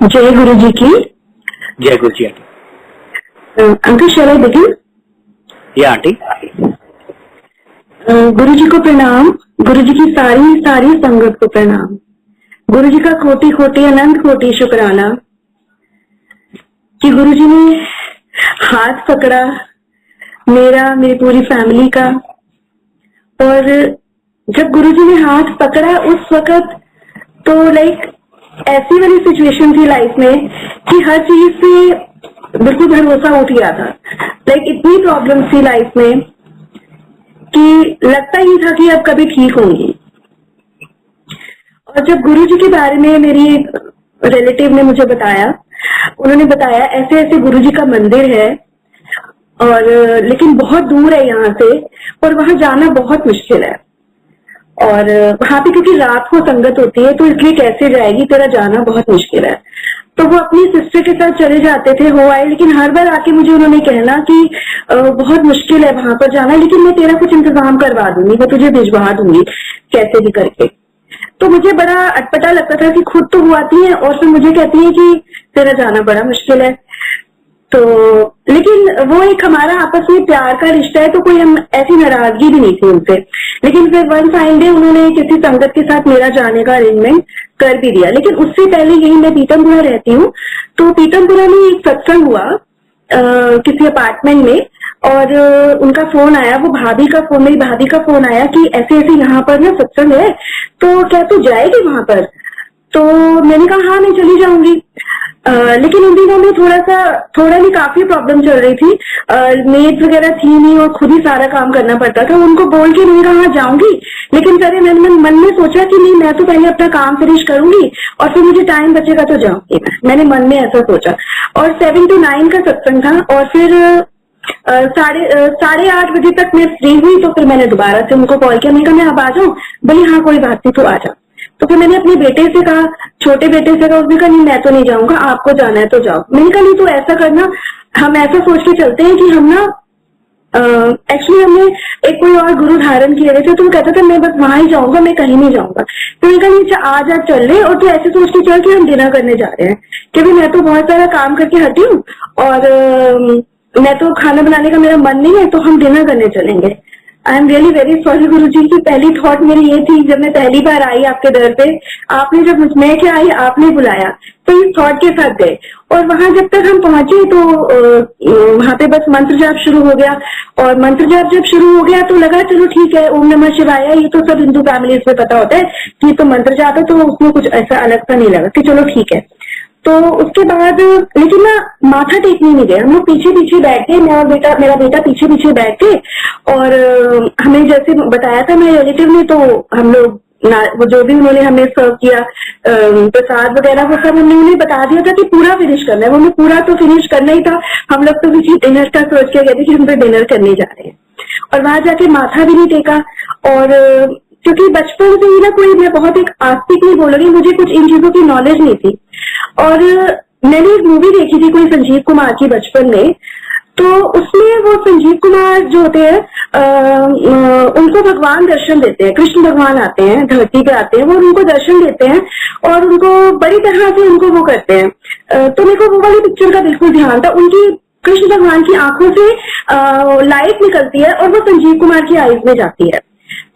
जय गुरु जी की। जय Guru ji aunty. Uncle shall I begin? या आंटी। गुरु जी को प्रणाम। गुरु जी की सारी सारी संगत को प्रणाम। गुरु जी का कोटि कोटि अनंत कोटि शुक्राना कि गुरु जी ने हाथ पकड़ा मेरा, मेरी पूरी फैमिली का। और जब गुरु जी ने हाथ पकड़ा उस वक्त तो लाइक ऐसी वाली सिचुएशन थी लाइफ में कि हर चीज से बिल्कुल भरोसा उठ गया था। लाइक इतनी प्रॉब्लम थी लाइफ में कि लगता ही था कि अब कभी ठीक होंगी। और जब गुरु जी के बारे में मेरी एक रिलेटिव ने मुझे बताया, उन्होंने बताया ऐसे ऐसे गुरु जी का मंदिर है और लेकिन बहुत दूर है यहाँ से और वहां जाना बहुत मुश्किल है। और वहां पे क्योंकि रात को संगत होती है तो इसलिए कैसे जाएगी, तेरा जाना बहुत मुश्किल है। तो वो अपनी सिस्टर के साथ चले जाते थे, हो आए, लेकिन हर बार आके मुझे उन्होंने कहना कि बहुत मुश्किल है वहां पर जाना, लेकिन मैं तेरा कुछ इंतजाम करवा दूंगी, मैं तुझे भिजवा दूंगी कैसे भी करके। तो मुझे बड़ा अटपटा लगता था कि खुद तो वो आती है और फिर मुझे कहती है कि तेरा जाना बड़ा मुश्किल है। तो लेकिन वो एक हमारा आपस में प्यार का रिश्ता है तो कोई हम ऐसी नाराजगी भी नहीं थी उनसे। लेकिन फिर वन फाइन डे उन्होंने किसी संगत के साथ मेरा जाने का अरेंजमेंट कर भी दिया। लेकिन उससे पहले यही मैं पीतमपुरा रहती हूँ, तो पीतमपुरा में एक सत्संग हुआ किसी अपार्टमेंट में और उनका फोन आया, वो भाभी का फोन, मेरी भाभी का फोन आया कि ऐसे ऐसे यहाँ पर ना सत्संग है तो क्या तू जाएगी वहां पर? तो मैंने कहा हाँ मैं चली जाऊंगी। लेकिन उन दिनों में थोड़ा नहीं काफी प्रॉब्लम चल रही थी। मेड वगैरह थी नहीं और खुद ही सारा काम करना पड़ता था। उनको बोल के मैंने कहा हाँ जाऊंगी, लेकिन फिर मैंने मन में सोचा कि नहीं मैं तो पहले अपना काम फिनिश करूंगी और फिर मुझे टाइम बचेगा तो जाऊंगी। मैंने मन में ऐसा सोचा और 7 to 9 का सत्संग था और फिर 8:30 बजे तक मैं फ्री हुई। तो फिर मैंने दोबारा से उनको कॉल किया, मैंने कहा मैं अब आ जाऊं? बोली हाँ कोई बात नहीं तो आ जा। तो फिर मैंने अपने बेटे से कहा, छोटे बेटे से कहा, उसने कहा नहीं मैं तो नहीं जाऊंगा, आपको जाना है तो जाओ। मैंने कहा नहीं तो ऐसा करना, हम ऐसा सोच के चलते हैं कि हम ना एक्चुअली हमने एक कोई और गुरु धारण किए हुए थे तो वो कहता था मैं बस वहां ही जाऊंगा, मैं कहीं नहीं जाऊंगा। तो मैंने कहा नहीं आज आज चल रहे और तो ऐसे सोच के चल कि हम डिनर करने जा रहे हैं, क्योंकि मैं तो बहुत सारा काम करके हटी हूँ और मैं तो खाना बनाने का मेरा मन नहीं है, तो हम डिनर करने चलेंगे। I am really very sorry गुरु जी की पहली थॉट मेरी ये थी जब मैं पहली बार आई आपके दर पे, आपने जब मैं क्या आई आपने बुलाया तो इस थॉट के साथ गए। और वहां जब तक हम पहुंचे तो वहां पे बस मंत्र जाप शुरू हो गया और मंत्र जाप जब शुरू हो गया तो लगा चलो ठीक है, ओम नमः शिवाय, ये तो सब हिंदू फैमिलीज में पता होता है कि तो मंत्र जाप है, तो उसमें कुछ ऐसा अलग सा नहीं लगा कि चलो ठीक है। तो उसके बाद लेकिन ना माथा टेकने नहीं गए, हम लोग पीछे पीछे बैठ गए, मैं और मेरा बेटा पीछे पीछे बैठ गए और हमें जैसे बताया था मेरे रिलेटिव ने, तो हम लोग वो जो भी उन्होंने हमें सर्व किया प्रसाद वगैरह वो सब हमने उन्हें बता दिया था कि पूरा फिनिश करना है। वो हमें पूरा तो फिनिश करना ही था, हम लोग तो किसी डिनर का सोच के गए थे कि हम तो डिनर करने जा रहे हैं। और वहां जाके माथा भी नहीं टेका और क्योंकि बचपन से ही ना कोई, मैं बहुत एक आस्तिक नहीं बोलूंगी, मुझे कुछ इन चीजों की नॉलेज नहीं थी। और मैंने एक मूवी देखी थी कोई संजीव कुमार की बचपन में, तो उसमें वो संजीव कुमार जो होते हैं उनको भगवान दर्शन देते हैं, कृष्ण भगवान आते हैं धरती पे आते हैं, वो उनको दर्शन देते हैं और उनको बड़ी तरह से उनको वो करते हैं। तो मेरे को वो वाली पिक्चर का बिल्कुल ध्यान था, उनकी कृष्ण भगवान की आंखों से लाइट निकलती है और वो संजीव कुमार की आईज में जाती है।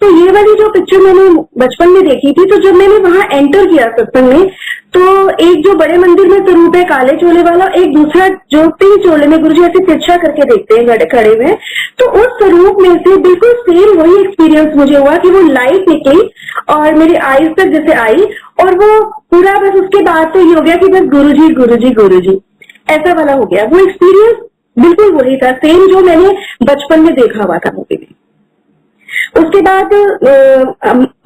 तो ये वाली जो पिक्चर मैंने बचपन में देखी थी, तो जब मैंने वहां एंटर किया सत्संग में, तो एक जो बड़े मंदिर में स्वरूप है काले चोले वाला, एक दूसरा जो पिंक चोले में गुरुजी ऐसे तिरछा करके देखते हैं खड़े हुए, तो उस स्वरूप में से बिल्कुल सेम वही एक्सपीरियंस मुझे हुआ कि वो लाइट निकली और मेरी आईज तक जैसे आई और वो पूरा बस उसके बाद तो ये हो गया कि बस गुरुजी गुरुजी गुरुजी ऐसा वाला हो गया। वो एक्सपीरियंस बिल्कुल वही था, सेम जो मैंने बचपन में देखा हुआ था मूवी में। उसके बाद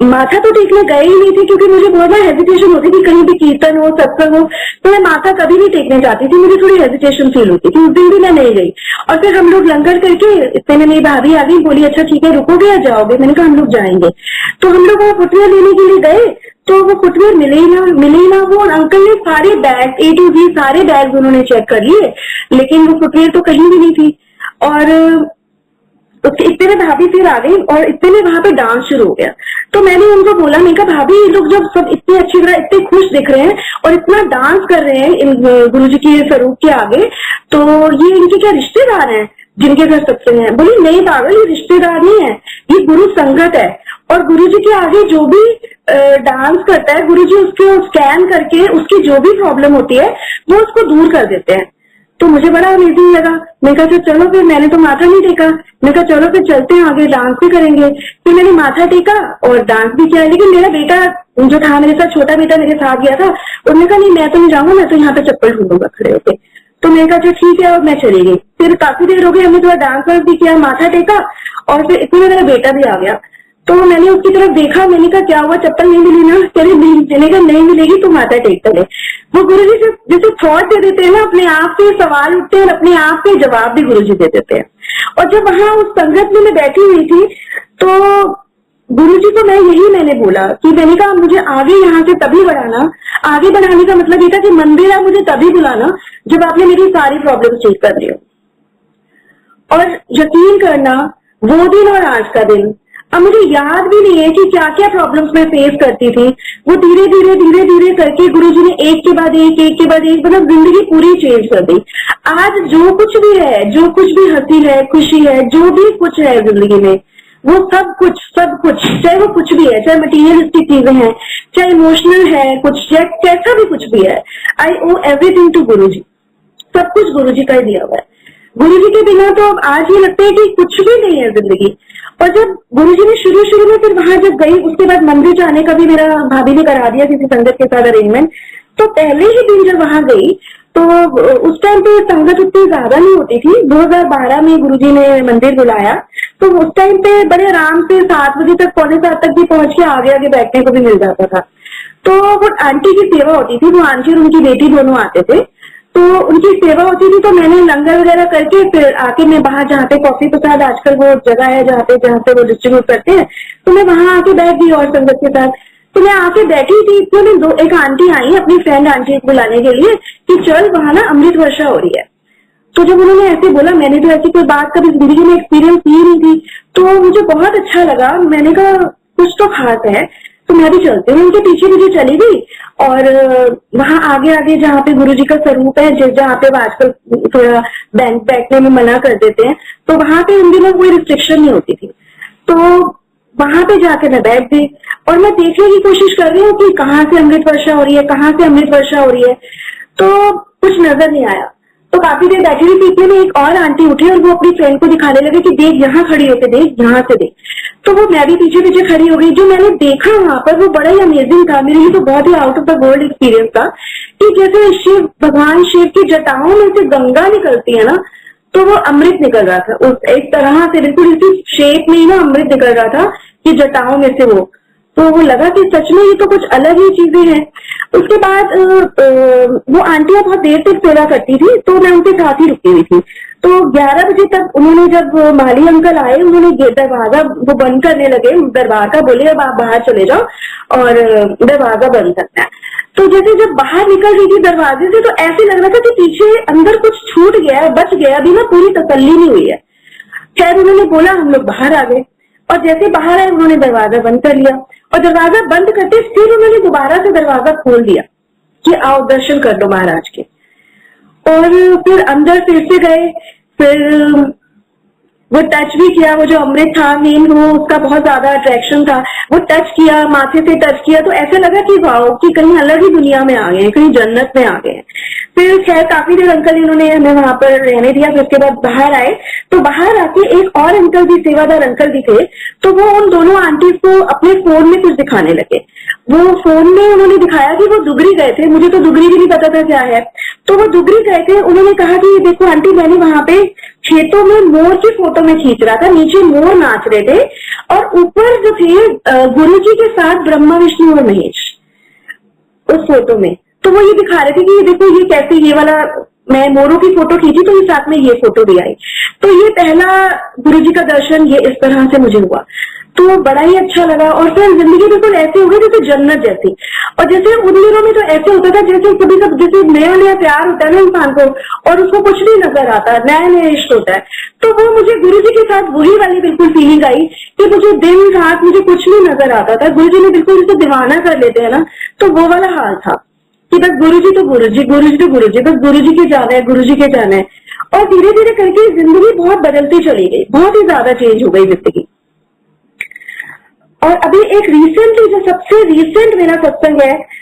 माथा तो टेकने गए ही नहीं थी क्योंकि मुझे बहुत ना हेजिटेशन होती थी, कहीं भी कीर्तन हो सत्संग हो तो मैं माथा कभी नहीं टेकने जाती थी, मुझे थोड़ी हेजिटेशन फील होती थी। उस दिन भी मैं नहीं गई और फिर हम लोग लंगर करके इतने में मेरी भाभी आ गई, बोली अच्छा ठीक है रुकोगे या जाओगे? मैंने कहा हम लोग जाएंगे। तो हम लोग वहां फुटवेयर लेने के लिए गए तो वो फुटवेयर मिले ही ना वो, और अंकल ने सारे बैग A to Z सारे बैग उन्होंने चेक कर लिए, लेकिन वो फुटवेयर तो कहीं भी नहीं थी। और उसके इतने में भाभी फिर आ गई और इतने में वहां पे डांस शुरू हो गया। तो मैंने उनको बोला, मैं कहा भाभी ये लोग जब सब इतनी अच्छी तरह इतने खुश दिख रहे हैं और इतना डांस कर रहे हैं इन गुरुजी के स्वरूप के आगे, तो ये इनके क्या रिश्तेदार हैं जिनके घर सत्संग है? बोली नहीं पागल, ये रिश्तेदार नहीं है, ये गुरु संगत है। और गुरुजी के आगे जो भी डांस करता है, गुरुजी उसको स्कैन करके उसकी जो भी प्रॉब्लम होती है वो उसको दूर कर देते हैं। तो मुझे बड़ा अमेजिंग लगा। मैं कहा चलो फिर, मैंने तो माथा नहीं टेका, मैं कहा चलो फिर चलते हैं आगे, डांस भी करेंगे। फिर मैंने माथा टेका और डांस भी किया। लेकिन मेरा बेटा जो था मेरे साथ, छोटा बेटा मेरे साथ गया था, उन्होंने कहा नहीं मैं तो नहीं जाऊंगा, मैं तो यहाँ पे चप्पल ढूंढूंगा खड़े होके। तो मैंने कहा अच्छा ठीक है, और मैं चली गई। फिर काफी देर हो गई, हमने थोड़ा डांस वांस भी किया, माथा टेका, और फिर इतने में मेरा बेटा भी आ गया। तो मैंने उसकी तरफ देखा, मैंने कहा क्या हुआ, चप्पल नहीं मिली ना? चलिए मैंने कहा नहीं मिलेगी तो माथा टेक करे। वो गुरुजी से जैसे थॉट दे देते हैं ना, अपने आप से सवाल उठते हैं और अपने आप से जवाब भी गुरुजी दे देते हैं। और जब वहां उस संगत में मैं बैठी हुई थी तो गुरुजी को मैंने बोला कि मैंने कहा मुझे आगे यहाँ से तभी बढ़ाना, आगे बढ़ाने का मतलब ये था कि मंदिर आप मुझे तभी बुलाना जब आपने मेरी सारी प्रॉब्लम ठीक कर दी हो। और यकीन करना, वो दिन और आज का दिन अब मुझे याद भी नहीं है कि क्या क्या प्रॉब्लम्स मैं फेस करती थी। वो धीरे धीरे करके गुरुजी ने एक के बाद एक मतलब जिंदगी पूरी चेंज कर दी। आज जो कुछ भी है, जो कुछ भी हंसी है, खुशी है, जो भी कुछ है जिंदगी में, वो सब कुछ चाहे वो कुछ भी है, चाहे मटीरियलिस्टिक चीजें हैं, चाहे इमोशनल है कुछ, चाहे कैसा भी कुछ भी है, आई ओ एवरीथिंग टू गुरुजी। सब कुछ गुरुजी का ही दिया हुआ है। गुरुजी के बिना तो अब आज ये लगता है कि कुछ भी नहीं है जिंदगी। और जब गुरुजी ने शुरू में फिर वहां जब गई, उसके बाद मंदिर जाने का भी मेरा भाभी ने करा दिया किसी संगत के साथ अरेंजमेंट। तो पहले ही दिन जब वहां गई तो उस टाइम पे संगत उतनी ज्यादा नहीं होती थी। 2012 में गुरुजी ने मंदिर बुलाया, तो उस टाइम पे बड़े आराम से 7 बजे तक, पौने 7 तक भी पहुंच के आगे बैठने को भी मिल जाता था। तो वो आंटी की सेवा होती थी, वो आंटी और उनकी बेटी दोनों आते थे, तो उनकी सेवा होती थी। तो मैंने लंगर वगैरह करके फिर आके मैं बाहर, जहाँ पे कॉफी प्रसाद आजकल वो जगह है जहाँ पे वो डिस्ट्रीब्यूट करते हैं, तो मैं वहां आके बैठ गई और संगत के साथ। तो मैं आके बैठी थी तो एक आंटी आई अपनी फ्रेंड आंटी को बुलाने के लिए कि चल वहां ना अमृत वर्षा हो रही है। तो जब उन्होंने ऐसे बोला, मैंने तो ऐसी कोई बात कभी जिंदगी में एक्सपीरियंस की नहीं थी, तो मुझे बहुत अच्छा लगा। मैंने कहा कुछ तो खास है, तो मैं भी चलती हूँ। उनके पीछे चली गई और वहां आगे जहाँ पे गुरुजी का स्वरूप है, जहाँ पे आजकल थोड़ा बैठने में मना कर देते हैं, तो वहां पे उन दिनों कोई रिस्ट्रिक्शन नहीं होती थी। तो वहां पे जाके मैं बैठ गई और मैं देखने की कोशिश कर रही हूँ कि कहाँ से अमृत वर्षा हो रही है, कहाँ से अमृत वर्षा हो रही है। तो कुछ नजर नहीं आया। तो काफी देर बैठी हुई थी, इतने में एक और आंटी उठी और वो अपनी फ्रेंड को दिखाने लगे कि देख यहाँ खड़ी होके देख, यहाँ से देख। तो वो मैं भी पीछे खड़ी हो गई। जो मैंने देखा वहां पर वो बड़ा ही अमेजिंग था, मेरे लिए तो बहुत ही out of the world experience था कि जैसे भगवान शिव की जटाओं में से गंगा निकलती है ना, तो वो अमृत निकल रहा था उस एक तरह से, बिल्कुल इसी शेप में ही ना अमृत निकल रहा था कि जटाओं में से तो वो लगा कि सच में ये तो कुछ अलग ही चीजें हैं। उसके बाद वो आंटियां बहुत देर तक सेवा करती थी, तो मैं उनके साथ ही रुकी हुई थी। तो 11 बजे तक उन्होंने, जब माली अंकल आए, उन्होंने दरवाजा वो बंद करने लगे दरबार का, बोले अब आप बाहर चले जाओ और दरवाजा बंद करना है। तो जैसे जब बाहर निकल रही थी दरवाजे से, तो ऐसे लग रहा था कि पीछे अंदर कुछ छूट गया है, बच गया, अभी ना पूरी तसल्ली नहीं हुई है। खैर उन्होंने बोला, हम लोग बाहर आ गए और जैसे बाहर आए उन्होंने दरवाजा बंद कर लिया और दरवाजा बंद करते फिर उन्होंने दोबारा से दरवाजा खोल दिया कि आओ दर्शन कर लो महाराज के। और फिर अंदर फिर से गए, फिर वो टच भी किया, वो जो अमृत था मेन, वो उसका बहुत ज्यादा अट्रैक्शन था, वो टच किया, माथे से टच किया, तो ऐसा लगा कि वाओ, कि कहीं अलग ही दुनिया में आ गए हैं, कहीं जन्नत में आ गए हैं। फिर खैर काफी देर अंकल इन्होंने हमें वहां पर रहने दिया। फिर उसके बाद बाहर आए, तो बाहर आके एक और अंकल भी, सेवादार अंकल भी थे, तो वो उन दोनों आंटीज को अपने फोन में कुछ दिखाने लगे। वो फोन में उन्होंने दिखाया कि वो दुगरी गए थे, मुझे तो दुगरी भी नहीं पता था क्या है। तो वो दुगरी गए थे, उन्होंने कहा कि देखो आंटी, मैंने वहां पे खेतों में मोर की फोटो में खींच रहा था, नीचे मोर नाच रहे थे और ऊपर जो थे गुरुजी के साथ ब्रह्मा विष्णु और महेश उस फोटो में। तो वो ये दिखा रहे थे कि ये देखो ये कैसे, ये वाला मैं मोरों की फोटो खींची तो साथ में ये फोटो भी आई। तो ये पहला गुरुजी का दर्शन ये इस तरह से मुझे हुआ, तो बड़ा ही अच्छा लगा। और फिर जिंदगी बिल्कुल ऐसी हो गई जैसे जन्नत जैसी। और जैसे उन दिनों में तो ऐसे होता था जैसे कभी कभी जैसे नया नया प्यार होता है ना इंसान को, और उसको कुछ नहीं नजर आता, नया नया इश्क होता है, तो वो मुझे गुरुजी के साथ वही वाली बिल्कुल फीलिंग आई कि मुझे दिन रात मुझे कुछ नहीं नजर आता था। गुरुजी ने बिल्कुल जैसे दीवाना कर लेते हैं ना, तो वो वाला हाल था कि बस गुरुजी तो गुरुजी, गुरुजी तो गुरुजी, बस गुरुजी के जाना है, गुरुजी के जाना है। और धीरे धीरे करके जिंदगी बहुत बदलती चली गई, बहुत ही ज्यादा चेंज हो गई जिंदगी। और अभी एक रिसेंटली जो सबसे रिसेंट मेरा सत्संग है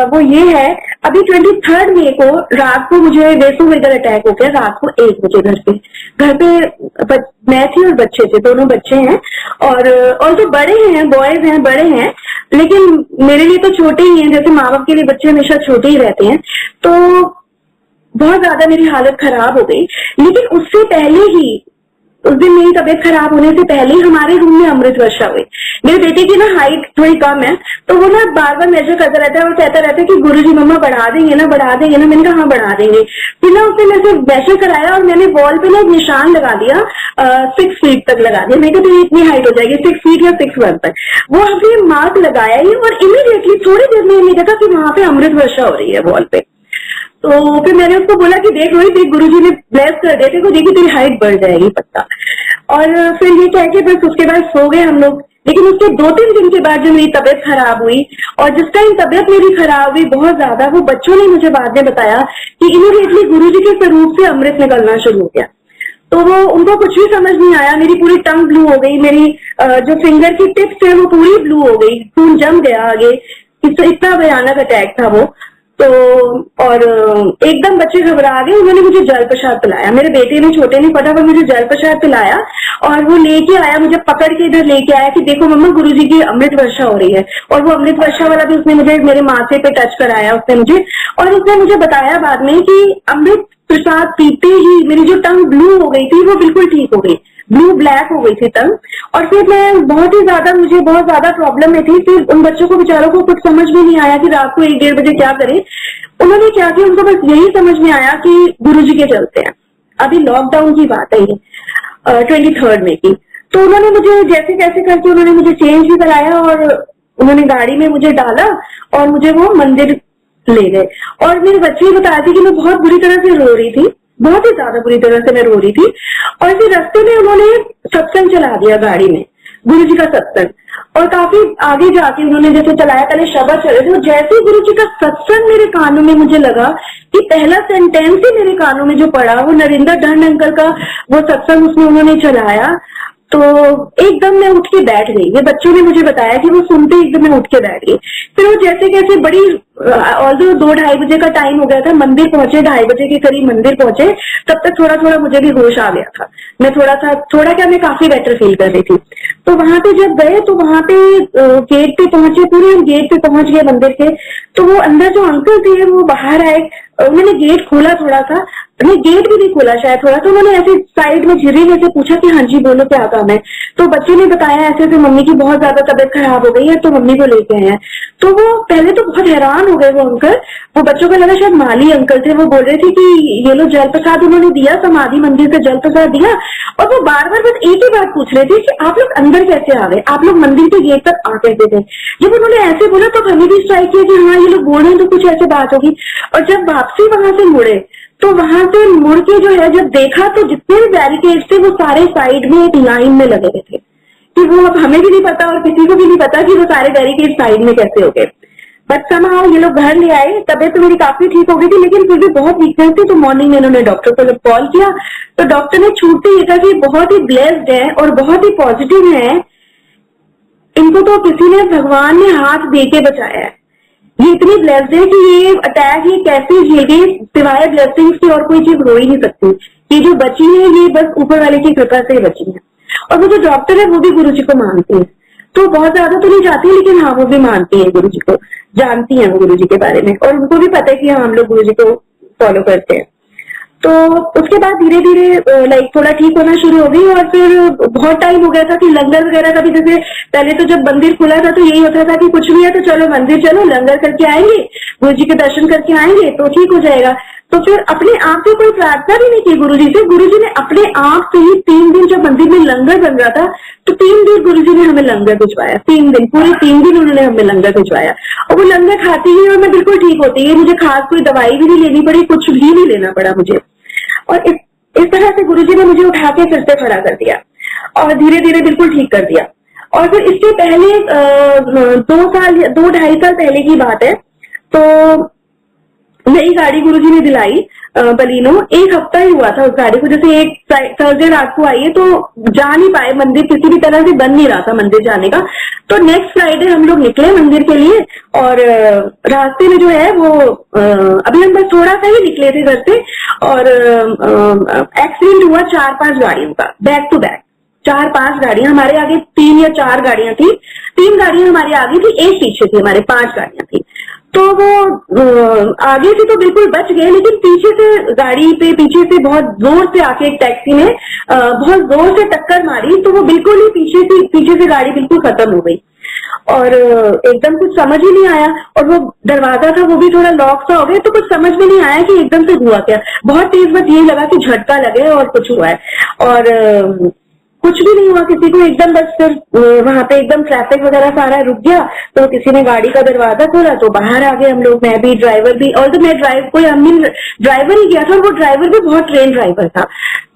वो ये है, अभी 23 मई को रात को मुझे वेसोवेगर अटैक हो गया, रात को 1 बजे घर पे मैं थी और बच्चे थे, दोनों बच्चे हैं और जो बड़े हैं, बॉयज हैं, बड़े हैं, लेकिन मेरे लिए तो छोटे ही हैं, जैसे माँ बाप के लिए बच्चे हमेशा छोटे ही रहते हैं। तो बहुत ज्यादा मेरी हालत खराब हो गई। लेकिन उससे पहले ही, उस दिन मेरी तबीयत खराब होने से पहले ही हमारे रूम में अमृत वर्षा हुई। मेरे बेटे की ना हाइट थोड़ी कम है, तो वो ना बार बार मेजर करता रहता है और कहता रहता है कि गुरुजी मम्मा बढ़ा देंगे ना, बढ़ा देंगे ना। मैंने कहा हाँ बढ़ा देंगे। फिर ना उसने मेरे से मेजर कराया और मैंने वॉल पे ना एक निशान लगा दिया, 6 फीट तक लगा दिया। मैं कहती इतनी हाइट हो जाएगी 6 फीट या 6'1" तक। वो हमने मार्क लगाया ही और इमीडिएटली थोड़ी देर में मैंने देखा कि वहां पे अमृत वर्षा हो रही है वॉल पे। तो फिर मैंने उसको बोला कि देख रोहित, देख गुरुजी ने ब्लेस कर दिया को, देखिए तेरी हाइट बढ़ जाएगी पक्का। और फिर ये कह के बस उसके बाद सो गए हम लोग। लेकिन उसके 2-3 दिन के बाद जब मेरी तबीयत खराब हुई, और जिस टाइम तबीयत मेरी खराब हुई बहुत ज्यादा, वो बच्चों ने मुझे बाद में बताया कि इमीडिएटली गुरुजी के स्वरूप से अमृत निकलना शुरू हो गया। तो वो उनको कुछ भी समझ नहीं आया, मेरी पूरी टंग ब्लू हो गई, मेरी जो फिंगर की टिप्स है वो पूरी ब्लू हो गई, खून जम गया आगे, इतना भयानक अटैक था वो। तो और एकदम बच्चे घबरा गए, उन्होंने मुझे जल प्रसाद पिलाया। मेरे बेटे ने, छोटे ने फटाफट मुझे जल प्रसाद पिलाया और वो लेके आया, मुझे पकड़ के इधर लेके आया कि देखो मम्मा गुरुजी की अमृत वर्षा हो रही है। और वो अमृत वर्षा वाला भी उसने मुझे मेरे माथे पे टच कराया उसने मुझे, और उसने मुझे बताया बाद में कि अमृत प्रसाद पीते ही मेरी जो टंग ब्लू हो गई थी वो बिल्कुल ठीक हो गई, ब्लू ब्लैक हो गई थी टंग। और फिर मैं मुझे बहुत ज्यादा प्रॉब्लम में थी। फिर उन बच्चों को बेचारों को कुछ समझ में नहीं आया कि रात को 1-1:30 बजे क्या करें। उन्होंने क्या किया, उनको बस यही समझ में आया कि गुरुजी के चलते हैं। अभी लॉकडाउन की बात है ये 23 मई की। तो उन्होंने मुझे जैसे कैसे करके उन्होंने मुझे चेंज भी कराया और उन्होंने गाड़ी में मुझे डाला और मुझे वो मंदिर ले गए। और मेरे बच्चे बता रहे थे कि मैं बहुत बुरी तरह से रो रही थी, बहुत ही ज्यादा बुरी तरह से मैं रो रही थी। और फिर रास्ते में उन्होंने सत्संग चला दिया गाड़ी में, गुरुजी का सत्संग। और काफी आगे जाके उन्होंने जैसे चलाया, पहले शब्द चले थे, जैसे गुरुजी का सत्संग मेरे कानों में, मुझे लगा कि पहला सेंटेंस ही मेरे कानों में जो पड़ा वो नरेंद्र ढंड अंकल का वो सत्संग उसमें उन्होंने चलाया। तो एकदम मैं उठ के बैठ गई। ये बच्चों ने मुझे बताया कि वो सुनते एकदम मैं उठ के बैठ गई। फिर वो जैसे कैसे बड़ी ऑल्दो 2-2:30 बजे का टाइम हो गया था, मंदिर पहुंचे 2:30 बजे के करीब मंदिर पहुंचे, तब तक थोड़ा थोड़ा मुझे भी होश आ गया था। मैं थोड़ा क्या मैं काफी बेटर फील कर रही थी। तो वहां पे जब गए तो वहां पे गेट पे पहुंचे, पूरे गेट पे पहुंच गए मंदिर के। तो वो अंदर जो अंकल थे वो बाहर आए, उन्होंने गेट खोला थोड़ा सा, नहीं गेट भी नहीं खोला शायद थोड़ा, तो उन्होंने ऐसे साइड में झिरी में से पूछा कि हाँ जी बोलो क्या काम है। तो बच्चे ने बताया ऐसे ऐसे मम्मी की बहुत ज्यादा तबीयत खराब हो गई है तो मम्मी को लेके आए हैं। तो वो पहले तो बहुत हैरान हो गए वो अंकल, वो बच्चों को लगा शायद माली अंकल थे। वो बोल रहे थे कि ये लो जल प्रसाद उन्होंने दिया, समाधि मंदिर से जल प्रसाद दिया। और वो बार बार बस एक ही बात पूछ रहे थे कि आप लोग अंदर कैसे आ गए, आप लोग मंदिर के गेट तक आ कैसे थे। जब उन्होंने ऐसे बोला तो हमें भी स्ट्राइक किया कि हाँ ये लोग बोल रहे हैं तो कुछ ऐसे बात होगी। और जब वापसी वहां से मुड़े तो वहां से मुड़ के जो है जब देखा तो जितने भी बैरिकेड थे वो सारे साइड में एक लाइन में लगे हुए थे, कि वो अब हमें भी नहीं पता और किसी को भी नहीं पता कि वो सारे बैरिकेड साइड में कैसे हो गए। बट समहाउ ये लोग घर ले आए, तबीयत तो मेरी काफी ठीक हो गई थी लेकिन फिर भी बहुत वीकनेस थी। तो मॉर्निंग में इन्होंने डॉक्टर को जब कॉल किया तो डॉक्टर ने छूटते ये कहा कि बहुत ही ब्लेस्ड है और बहुत ही पॉजिटिव है, इनको तो किसी ने भगवान ने हाथ दे के बचाया है। ये इतनी ब्लेस्ड है कि ये अटैक ये कैसे झेले, सिवाय ब्लेसिंग्स की और कोई चीज हो ही नहीं सकती। ये जो बची है ये बस ऊपर वाले की कृपा से बची है। और वो जो डॉक्टर है वो भी गुरुजी को मानती है, तो बहुत ज्यादा तो नहीं जाती लेकिन हाँ वो भी मानती है गुरुजी को, जानती है वो गुरुजी के बारे में, और उनको भी पता है कि हाँ हम लोग गुरुजी को फॉलो करते हैं। तो उसके बाद धीरे धीरे लाइक थोड़ा ठीक होना शुरू हो गई। और फिर बहुत टाइम हो गया था कि लंगर वगैरह का भी, जैसे पहले तो जब मंदिर खुला था तो यही होता था कि कुछ भी है तो चलो मंदिर चलो, लंगर करके आएंगे, गुरु जी के दर्शन करके आएंगे तो ठीक हो जाएगा। तो फिर अपने आप से कोई प्रार्थना भी नहीं की गुरुजी से। गुरुजी ने अपने आप से ही 3 दिन जब मंदिर में लंगर बन रहा था तो 3 दिन गुरुजी ने हमें लंगर भिजवाया। 3 दिन, पूरे 3 दिन उन्होंने हमें लंगर भिजवाया और वो लंगर खाती ही और मैं बिल्कुल ठीक होती है। मुझे खास कोई दवाई भी नहीं लेनी पड़ी, कुछ भी नहीं लेना पड़ा मुझे। और इस तरह से गुरुजी ने मुझे उठा के फिर से खड़ा कर दिया और धीरे धीरे बिल्कुल ठीक कर दिया। और फिर इसके पहले 2-2.5 साल पहले की बात है, तो नई गाड़ी गुरुजी ने दिलाई बलिनो। 1 हफ्ता ही हुआ था उस गाड़ी को। जैसे एक थर्सडे रात को आई है तो जा नहीं पाए मंदिर, किसी भी तरह से बन नहीं रहा था मंदिर जाने का। तो नेक्स्ट फ्राइडे हम लोग निकले मंदिर के लिए और रास्ते में जो है वो अभी हम बस थोड़ा सा ही निकले थे घर से और एक्सीडेंट हुआ 4-5 गाड़ियों का बैक टू बैक। 4-5 गाड़ियां, हमारे आगे 3 या 4 गाड़ियां थी। 3 गाड़ियां हमारे आगे थी, एक पीछे थी, हमारे 5 गाड़ियां थी। तो वो आगे से तो बिल्कुल बच गए, लेकिन पीछे से गाड़ी पे पीछे से बहुत जोर से आके एक टैक्सी ने बहुत जोर से टक्कर मारी। तो वो बिल्कुल ही पीछे से गाड़ी बिल्कुल खत्म हो गई और एकदम कुछ समझ ही नहीं आया। और वो दरवाजा था वो भी थोड़ा लॉक सा हो गया, तो कुछ समझ में नहीं आया कि एकदम से हुआ क्या। बहुत तेज बस यही लगा कि झटका लगे और कुछ हुआ है और कुछ भी नहीं हुआ किसी को। एकदम बस फिर वहां पे एकदम ट्रैफिक वगैरह सारा रुक गया तो किसी ने गाड़ी का दरवाजा खोला तो बाहर आ गए हम लोग, मैं भी, ड्राइवर भी। और तो मैं ड्राइवर ही गया था और वो ड्राइवर भी बहुत ट्रेन ड्राइवर था।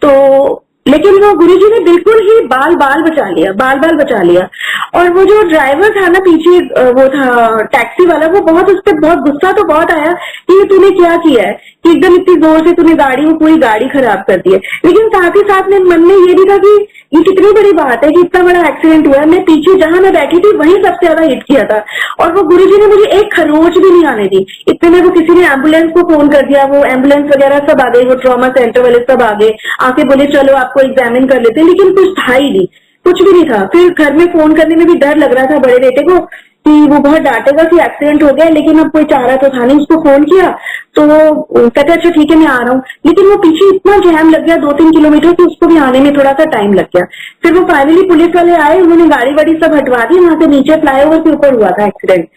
तो लेकिन वो गुरुजी ने बिल्कुल ही बाल बाल बचा लिया। और वो जो ड्राइवर था ना पीछे, वो था टैक्सी वाला, वो बहुत उस पर बहुत गुस्सा तो बहुत आया कि तूने क्या किया है कि एकदम इतनी जोर से तूने पूरी गाड़ी खराब कर दी है। लेकिन साथ ही साथ में मन में ये भी था कि ये कितनी बड़ी बात है कि इतना बड़ा एक्सीडेंट हुआ है। मैं पीछे जहां मैं बैठी थी वहीं सबसे ज्यादा हिट किया था और वो गुरुजी ने मुझे एक खरोच भी नहीं आने दी। इतने में वो किसी ने एम्बुलेंस को फोन कर दिया, वो एम्बुलेंस वगैरह सब आ गए, वो ट्रॉमा सेंटर वाले सब आ गए, आके बोले चलो आपको एग्जामिन कर लेते हैं। लेकिन कुछ था ही नहीं, कुछ भी नहीं था। फिर घर में फोन करने में भी डर लग रहा था बड़े बेटे को कि वो बहुत डांटेगा कि एक्सीडेंट हो गया, लेकिन अब कोई चारा तो था नहीं। उसको फोन किया तो वो कहते अच्छा ठीक है मैं आ रहा हूँ। लेकिन वो पीछे इतना जैम लग गया 2-3 किलोमीटर कि उसको भी आने में थोड़ा सा टाइम लग गया। फिर वो फाइनली पुलिस वाले आए, उन्होंने गाड़ी वाड़ी सब हटवा दी। वहां से नीचे फ्लाईओवर के ऊपर हुआ था एक्सीडेंट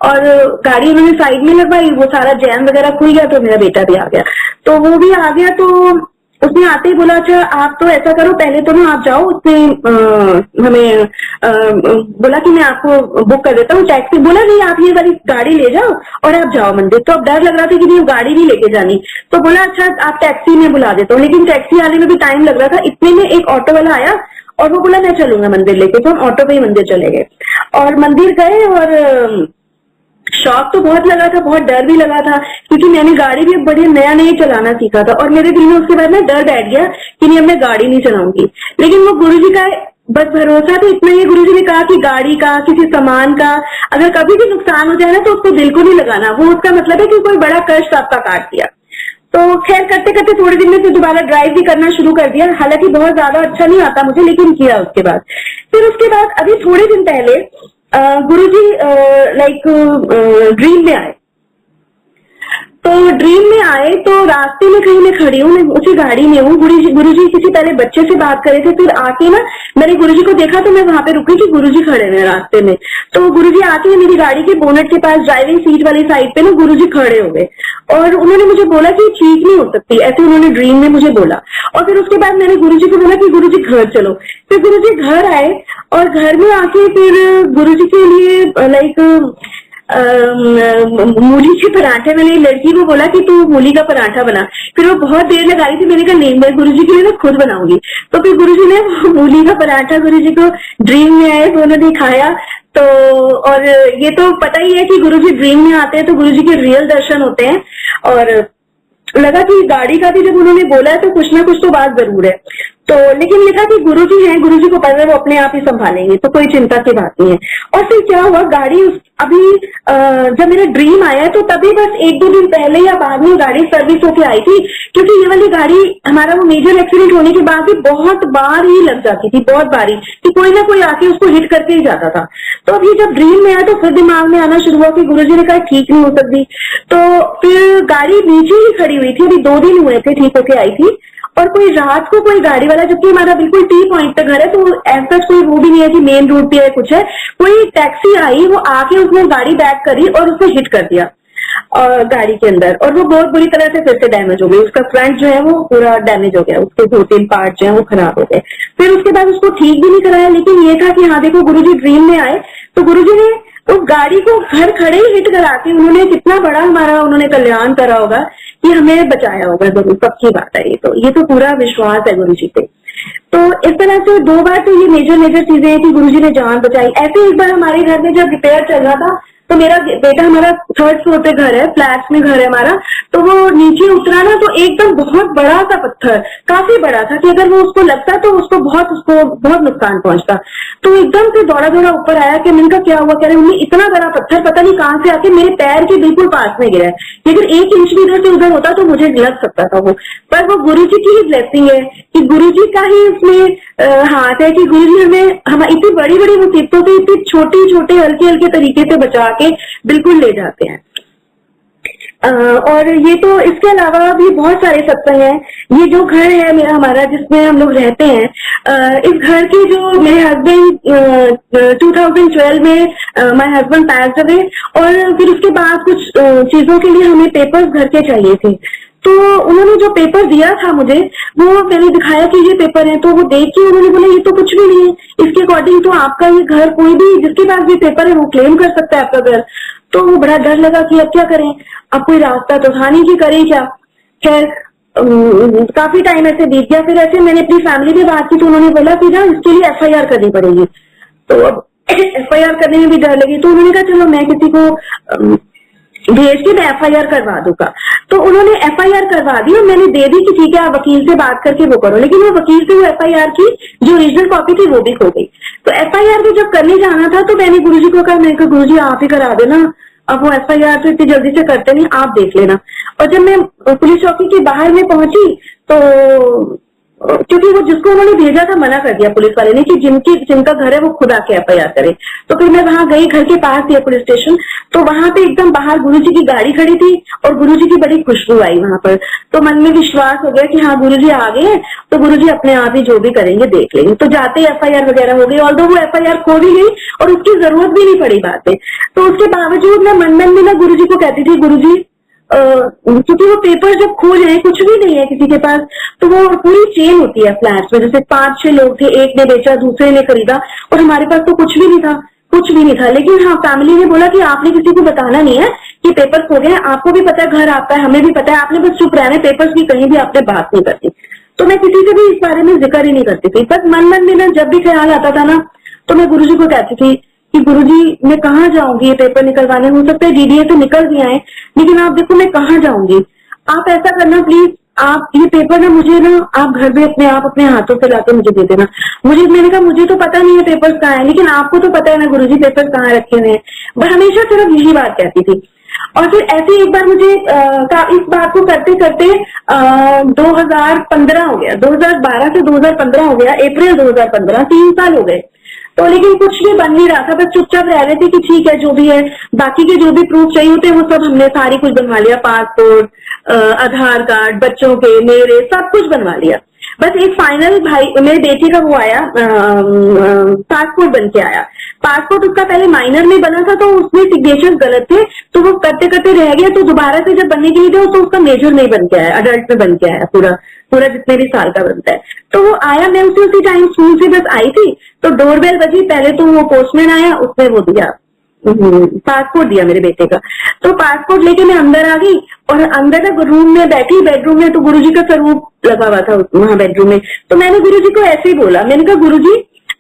और गाड़ी उन्होंने साइड में लगवाई, वो सारा जैम वगैरह खुल गया तो मेरा बेटा भी आ गया। तो वो भी आ गया तो उसने आते ही बोला अच्छा आप तो ऐसा करो पहले तो ना आप जाओ। उसने हमें बोला कि मैं आपको बुक कर देता हूँ टैक्सी। बोला नहीं आप ये वाली गाड़ी ले जाओ और आप जाओ मंदिर। तो अब डर लग रहा था कि नहीं गाड़ी नहीं लेके जानी, तो बोला अच्छा आप टैक्सी में बुला देता हूँ। लेकिन टैक्सी आने में भी टाइम लग रहा था। इतने में एक ऑटो वाला आया और वो बोला मैं चलूंगा मंदिर लेके। तो हम ऑटो पे ही मंदिर चले गए और मंदिर गए और शौक तो बहुत लगा था, बहुत डर भी लगा था क्योंकि मैंने गाड़ी भी बड़ी नया चलाना सीखा था और मेरे दिल में उसके बाद में डर बैठ गया कि नहीं अब मैं गाड़ी नहीं चलाऊंगी। लेकिन वो गुरुजी का बस भरोसा तो इतना ही, गुरुजी ने कहा कि गाड़ी का किसी सामान का अगर कभी भी नुकसान हो जाए ना तो उसको दिल को नहीं लगाना, वो उसका मतलब है कि कोई बड़ा कष्ट आपका काट दिया। तो खैर करते करते थोड़े दिन में फिर दोबारा ड्राइव भी करना शुरू कर दिया। हालांकि बहुत ज्यादा अच्छा नहीं आता मुझे, लेकिन किया उसके बाद। फिर उसके बाद अभी थोड़े दिन पहले गुरुजी ड्रीम में आए। तो ड्रीम में आए तो रास्ते में कहीं मैं खड़ी हूँ, मैं उसी गाड़ी में हूँ। गुरुजी किसी पहले बच्चे से बात कर रहे थे। फिर आके ना मैंने गुरुजी को देखा तो मैं वहां पे रुकी कि गुरुजी खड़े हुए रास्ते में। तो गुरुजी आके मेरी गाड़ी के बोनट के पास ड्राइविंग सीट वाली साइड पे ना गुरुजी खड़े हो गए और उन्होंने मुझे बोला कि ठीक नहीं हो सकती, ऐसे उन्होंने ड्रीम में मुझे बोला। और फिर उसके बाद मैंने गुरुजी को बोला कि गुरुजी घर चलो। फिर गुरुजी घर आए और घर में आके फिर गुरुजी के लिए मूली के पराठे, मैंने लड़की को बोला कि तू मूली का पराठा बना। फिर वो बहुत देर लगा रही थी, मैंने कहा नहीं मैं गुरुजी के लिए ना खुद बनाऊंगी। तो फिर गुरुजी ने मूली का पराठा गुरुजी को ड्रीम में आए तो उन्होंने खाया। तो और ये तो पता ही है कि गुरुजी ड्रीम में आते हैं तो गुरुजी के रियल दर्शन होते हैं। और लगा कि गाड़ी का भी जब उन्होंने बोला है तो कुछ ना कुछ तो बात जरूर है। तो लेकिन लिखा कि गुरुजी हैं, गुरुजी को पता है वो अपने आप ही संभालेंगे, तो कोई चिंता की बात नहीं है। और फिर क्या हुआ, गाड़ी अभी जब मेरा ड्रीम आया तो तभी बस 1-2 दिन पहले या बाद में गाड़ी सर्विस होके आई थी, क्योंकि ये वाली गाड़ी हमारा वो मेजर एक्सीडेंट होने के बाद भी बहुत बार ही लग जाती थी, बहुत बारी कि कोई ना कोई आके उसको हिट करके ही जाता था। तो अभी जब ड्रीम में आया तो फिर दिमाग में आना शुरू हुआ कि गुरुजी ने कहा ठीक नहीं हो सकती। तो फिर गाड़ी नीचे ही खड़ी हुई थी, अभी 2 दिन हुए थे ठीक होके आई थी। और कोई रात को कोई गाड़ी वाला, जबकि हमारा बिल्कुल टी पॉइंट पे घर है तो ऐसा कोई वो भी नहीं है कि मेन रोड पे है कुछ है, कोई टैक्सी आई, वो आके उसने गाड़ी बैक करी और उसने हिट कर दिया। और गाड़ी के अंदर, और वो बहुत बुरी तरह से फिर से डैमेज हो गई। उसका फ्रंट जो है वो पूरा डैमेज हो गया, उसके 2-3 पार्ट जो है वो खराब हो गए। फिर उसके बाद उसको ठीक भी नहीं कराया, लेकिन ये था कि हाँ देखो गुरुजी ड्रीम में आए तो गुरुजी ने उस गाड़ी को घर खड़े ही हिट करा के उन्होंने कितना बड़ा हमारा उन्होंने कल्याण करा होगा कि हमें बचाया होगा जरूर, पक्की बात है। ये तो पूरा विश्वास है गुरुजी पे। तो इस तरह से 2 बार तो ये मेजर चीजें हैं कि गुरुजी ने जान बचाई। ऐसे एक बार हमारे घर में जब रिपेयर चल रहा था तो मेरा बेटा, हमारा 3rd फ्लोर पे घर है, फ्लैट्स में घर है हमारा, तो वो नीचे उतरा ना तो एकदम बहुत बड़ा सा पत्थर, काफी बड़ा था कि अगर वो उसको लगता तो उसको बहुत नुकसान पहुंचता। तो एकदम से दौड़ा ऊपर आया कि मैंने कहा क्या हुआ, कह रहे मम्मी इतना बड़ा पत्थर पता नहीं कहां से आके मेरे पैर के बिल्कुल पास में गिरा है, कि अगर 1 इंच भी इधर से उधर होता तो मुझे लग सकता था वो। पर वो गुरुजी की ही ब्लेसिंग है कि गुरुजी का ही उसमें हाथ है कि गुरुजी हमें इतनी बड़ी मुसीबतों से इतनी छोटे हल्के तरीके से बचा के बिल्कुल ले जाते हैं। और ये तो इसके अलावा भी बहुत सारे सत्संग हैं। ये जो घर है मेरा हमारा जिसमें हम लोग रहते हैं, इस घर के जो मेरे हस्बैंड 2012 में माय हस्बैंड पैस्ड अवे, और फिर उसके बाद कुछ चीजों के लिए हमें पेपर्स घर के चाहिए थे। तो उन्होंने जो पेपर दिया था मुझे, वो मैंने दिखाया कि ये पेपर है, तो वो देख के उन्होंने बोला ये तो कुछ भी नहीं है, इसके अकॉर्डिंग तो आपका ये घर कोई भी जिसके पास भी पेपर है वो क्लेम कर सकता है आपका घर। तो वो बड़ा डर लगा कि अब क्या करें, अब कोई रास्ता तो था नहीं कि करें क्या। खैर काफी टाइम ऐसे बीत गया। फिर ऐसे मैंने अपनी फैमिली में बात की तो उन्होंने बोला कि ना इसके लिए FIR करनी पड़ेगी। तो अब FIR करने में भी डर लगी, तो उन्होंने कहा चलो मैं किसी को भेज के मैं FIR करवा दूंगा। तो उन्होंने FIR करवा दी और मैंने दे दी कि ठीक है आप वकील से बात करके वो करो, लेकिन वो वकील से वो FIR की जो ओरिजिनल कॉपी थी वो भी खो गई। तो FIR भी जब करने जाना था तो मैंने गुरुजी को कहा, मैंने कहा गुरुजी आप ही करा देना, अब वो FIR तो इतनी जल्दी से करते नहीं, आप देख लेना। और जब मैं पुलिस चौकी के बाहर में पहुंची तो क्योंकि वो जिसको उन्होंने भेजा था मना कर दिया पुलिस वाले ने कि जिनका घर है वो खुद आके FIR करे। तो फिर मैं वहां गई, घर के पास ही है पुलिस स्टेशन, तो वहां पे एकदम बाहर गुरुजी की गाड़ी खड़ी थी और गुरुजी की बड़ी खुशबू आई वहां पर। तो मन में विश्वास हो गया कि हाँ गुरुजी आ गए हैं तो गुरुजी अपने आप ही जो भी करेंगे देख लेंगे। तो जाते ही FIR वगैरह हो गई, ऑल्दो वो FIR खो भी गई और उसकी जरूरत भी नहीं पड़ी बात में। तो उसके बावजूद मैं मन में ना गुरुजी को कहती थी गुरुजी क्योंकि वो पेपर जब खो जाए, कुछ भी नहीं है किसी के पास, तो वो पूरी चेन होती है फ्लैट्स में, जैसे 5-6 लोग थे, एक ने बेचा दूसरे ने खरीदा और हमारे पास तो कुछ भी नहीं था। लेकिन हाँ फैमिली ने बोला कि आपने किसी को बताना नहीं है कि पेपर खो गए, आपको भी पता है घर आपका है, हमें भी पता है, आपने बस चुप रहना है, पेपर्स की कहीं भी आपने बात नहीं करती। तो मैं किसी से भी इस बारे में जिक्र ही नहीं करती थी। बस मन में ना जब भी ख्याल आता था ना तो मैं गुरुजी को कहती थी कि गुरुजी मैं कहाँ जाऊंगी ये पेपर निकलवाने, हो सकता है DDA से निकल भी आए, लेकिन आप देखो मैं कहाँ जाऊंगी, आप ऐसा करना प्लीज, आप ये पेपर ना मुझे ना आप घर में अपने हाथों से लाके मुझे दे देना। मैंने कहा मुझे तो पता नहीं है पेपर्स कहाँ है, लेकिन आपको तो पता है ना गुरुजी पेपर्स कहाँ रखे हुए हैं। मैं हमेशा सिर्फ यही बात कहती थी। और फिर ऐसे एक बार मुझे इस बात को करते करते 2015 हो गया, 2012 से 2015 हो गया, अप्रैल 2015, 3 साल हो गए। तो लेकिन कुछ भी बन नहीं रहा था, बस चुपचाप रह रहे थे कि ठीक है जो भी है, बाकी के जो भी प्रूफ चाहिए होते वो सब हमने सारी कुछ बनवा लिया, पासपोर्ट, आधार कार्ड, बच्चों के मेरे सब कुछ बनवा लिया। बस एक फाइनल भाई मेरे बेटे का वो आया, पासपोर्ट बन के आया। पासपोर्ट उसका पहले माइनर में बना था तो उसमें सिग्नेचर गलत थे, तो वो करते करते रह गया, तो दोबारा से जब बनने के लिए था तो उसका मेजर नहीं बन के आया, अडल्ट में बन के आया पूरा जितने भी साल का बनता है। तो वो आया, मैं उसी टाइम स्कूल से बस आई थी तो डोरबेल बजी, पहले तो वो पोस्टमैन आया, उसने वो दिया पासपोर्ट दिया मेरे बेटे का। तो पासपोर्ट लेके मैं अंदर आ गई और अंदर ना रूम में बैठी, बेडरूम में, तो गुरुजी का स्वरूप लगा हुआ था वहां बेडरूम में। तो मैंने गुरुजी को ऐसे ही बोला, मैंने कहा गुरुजी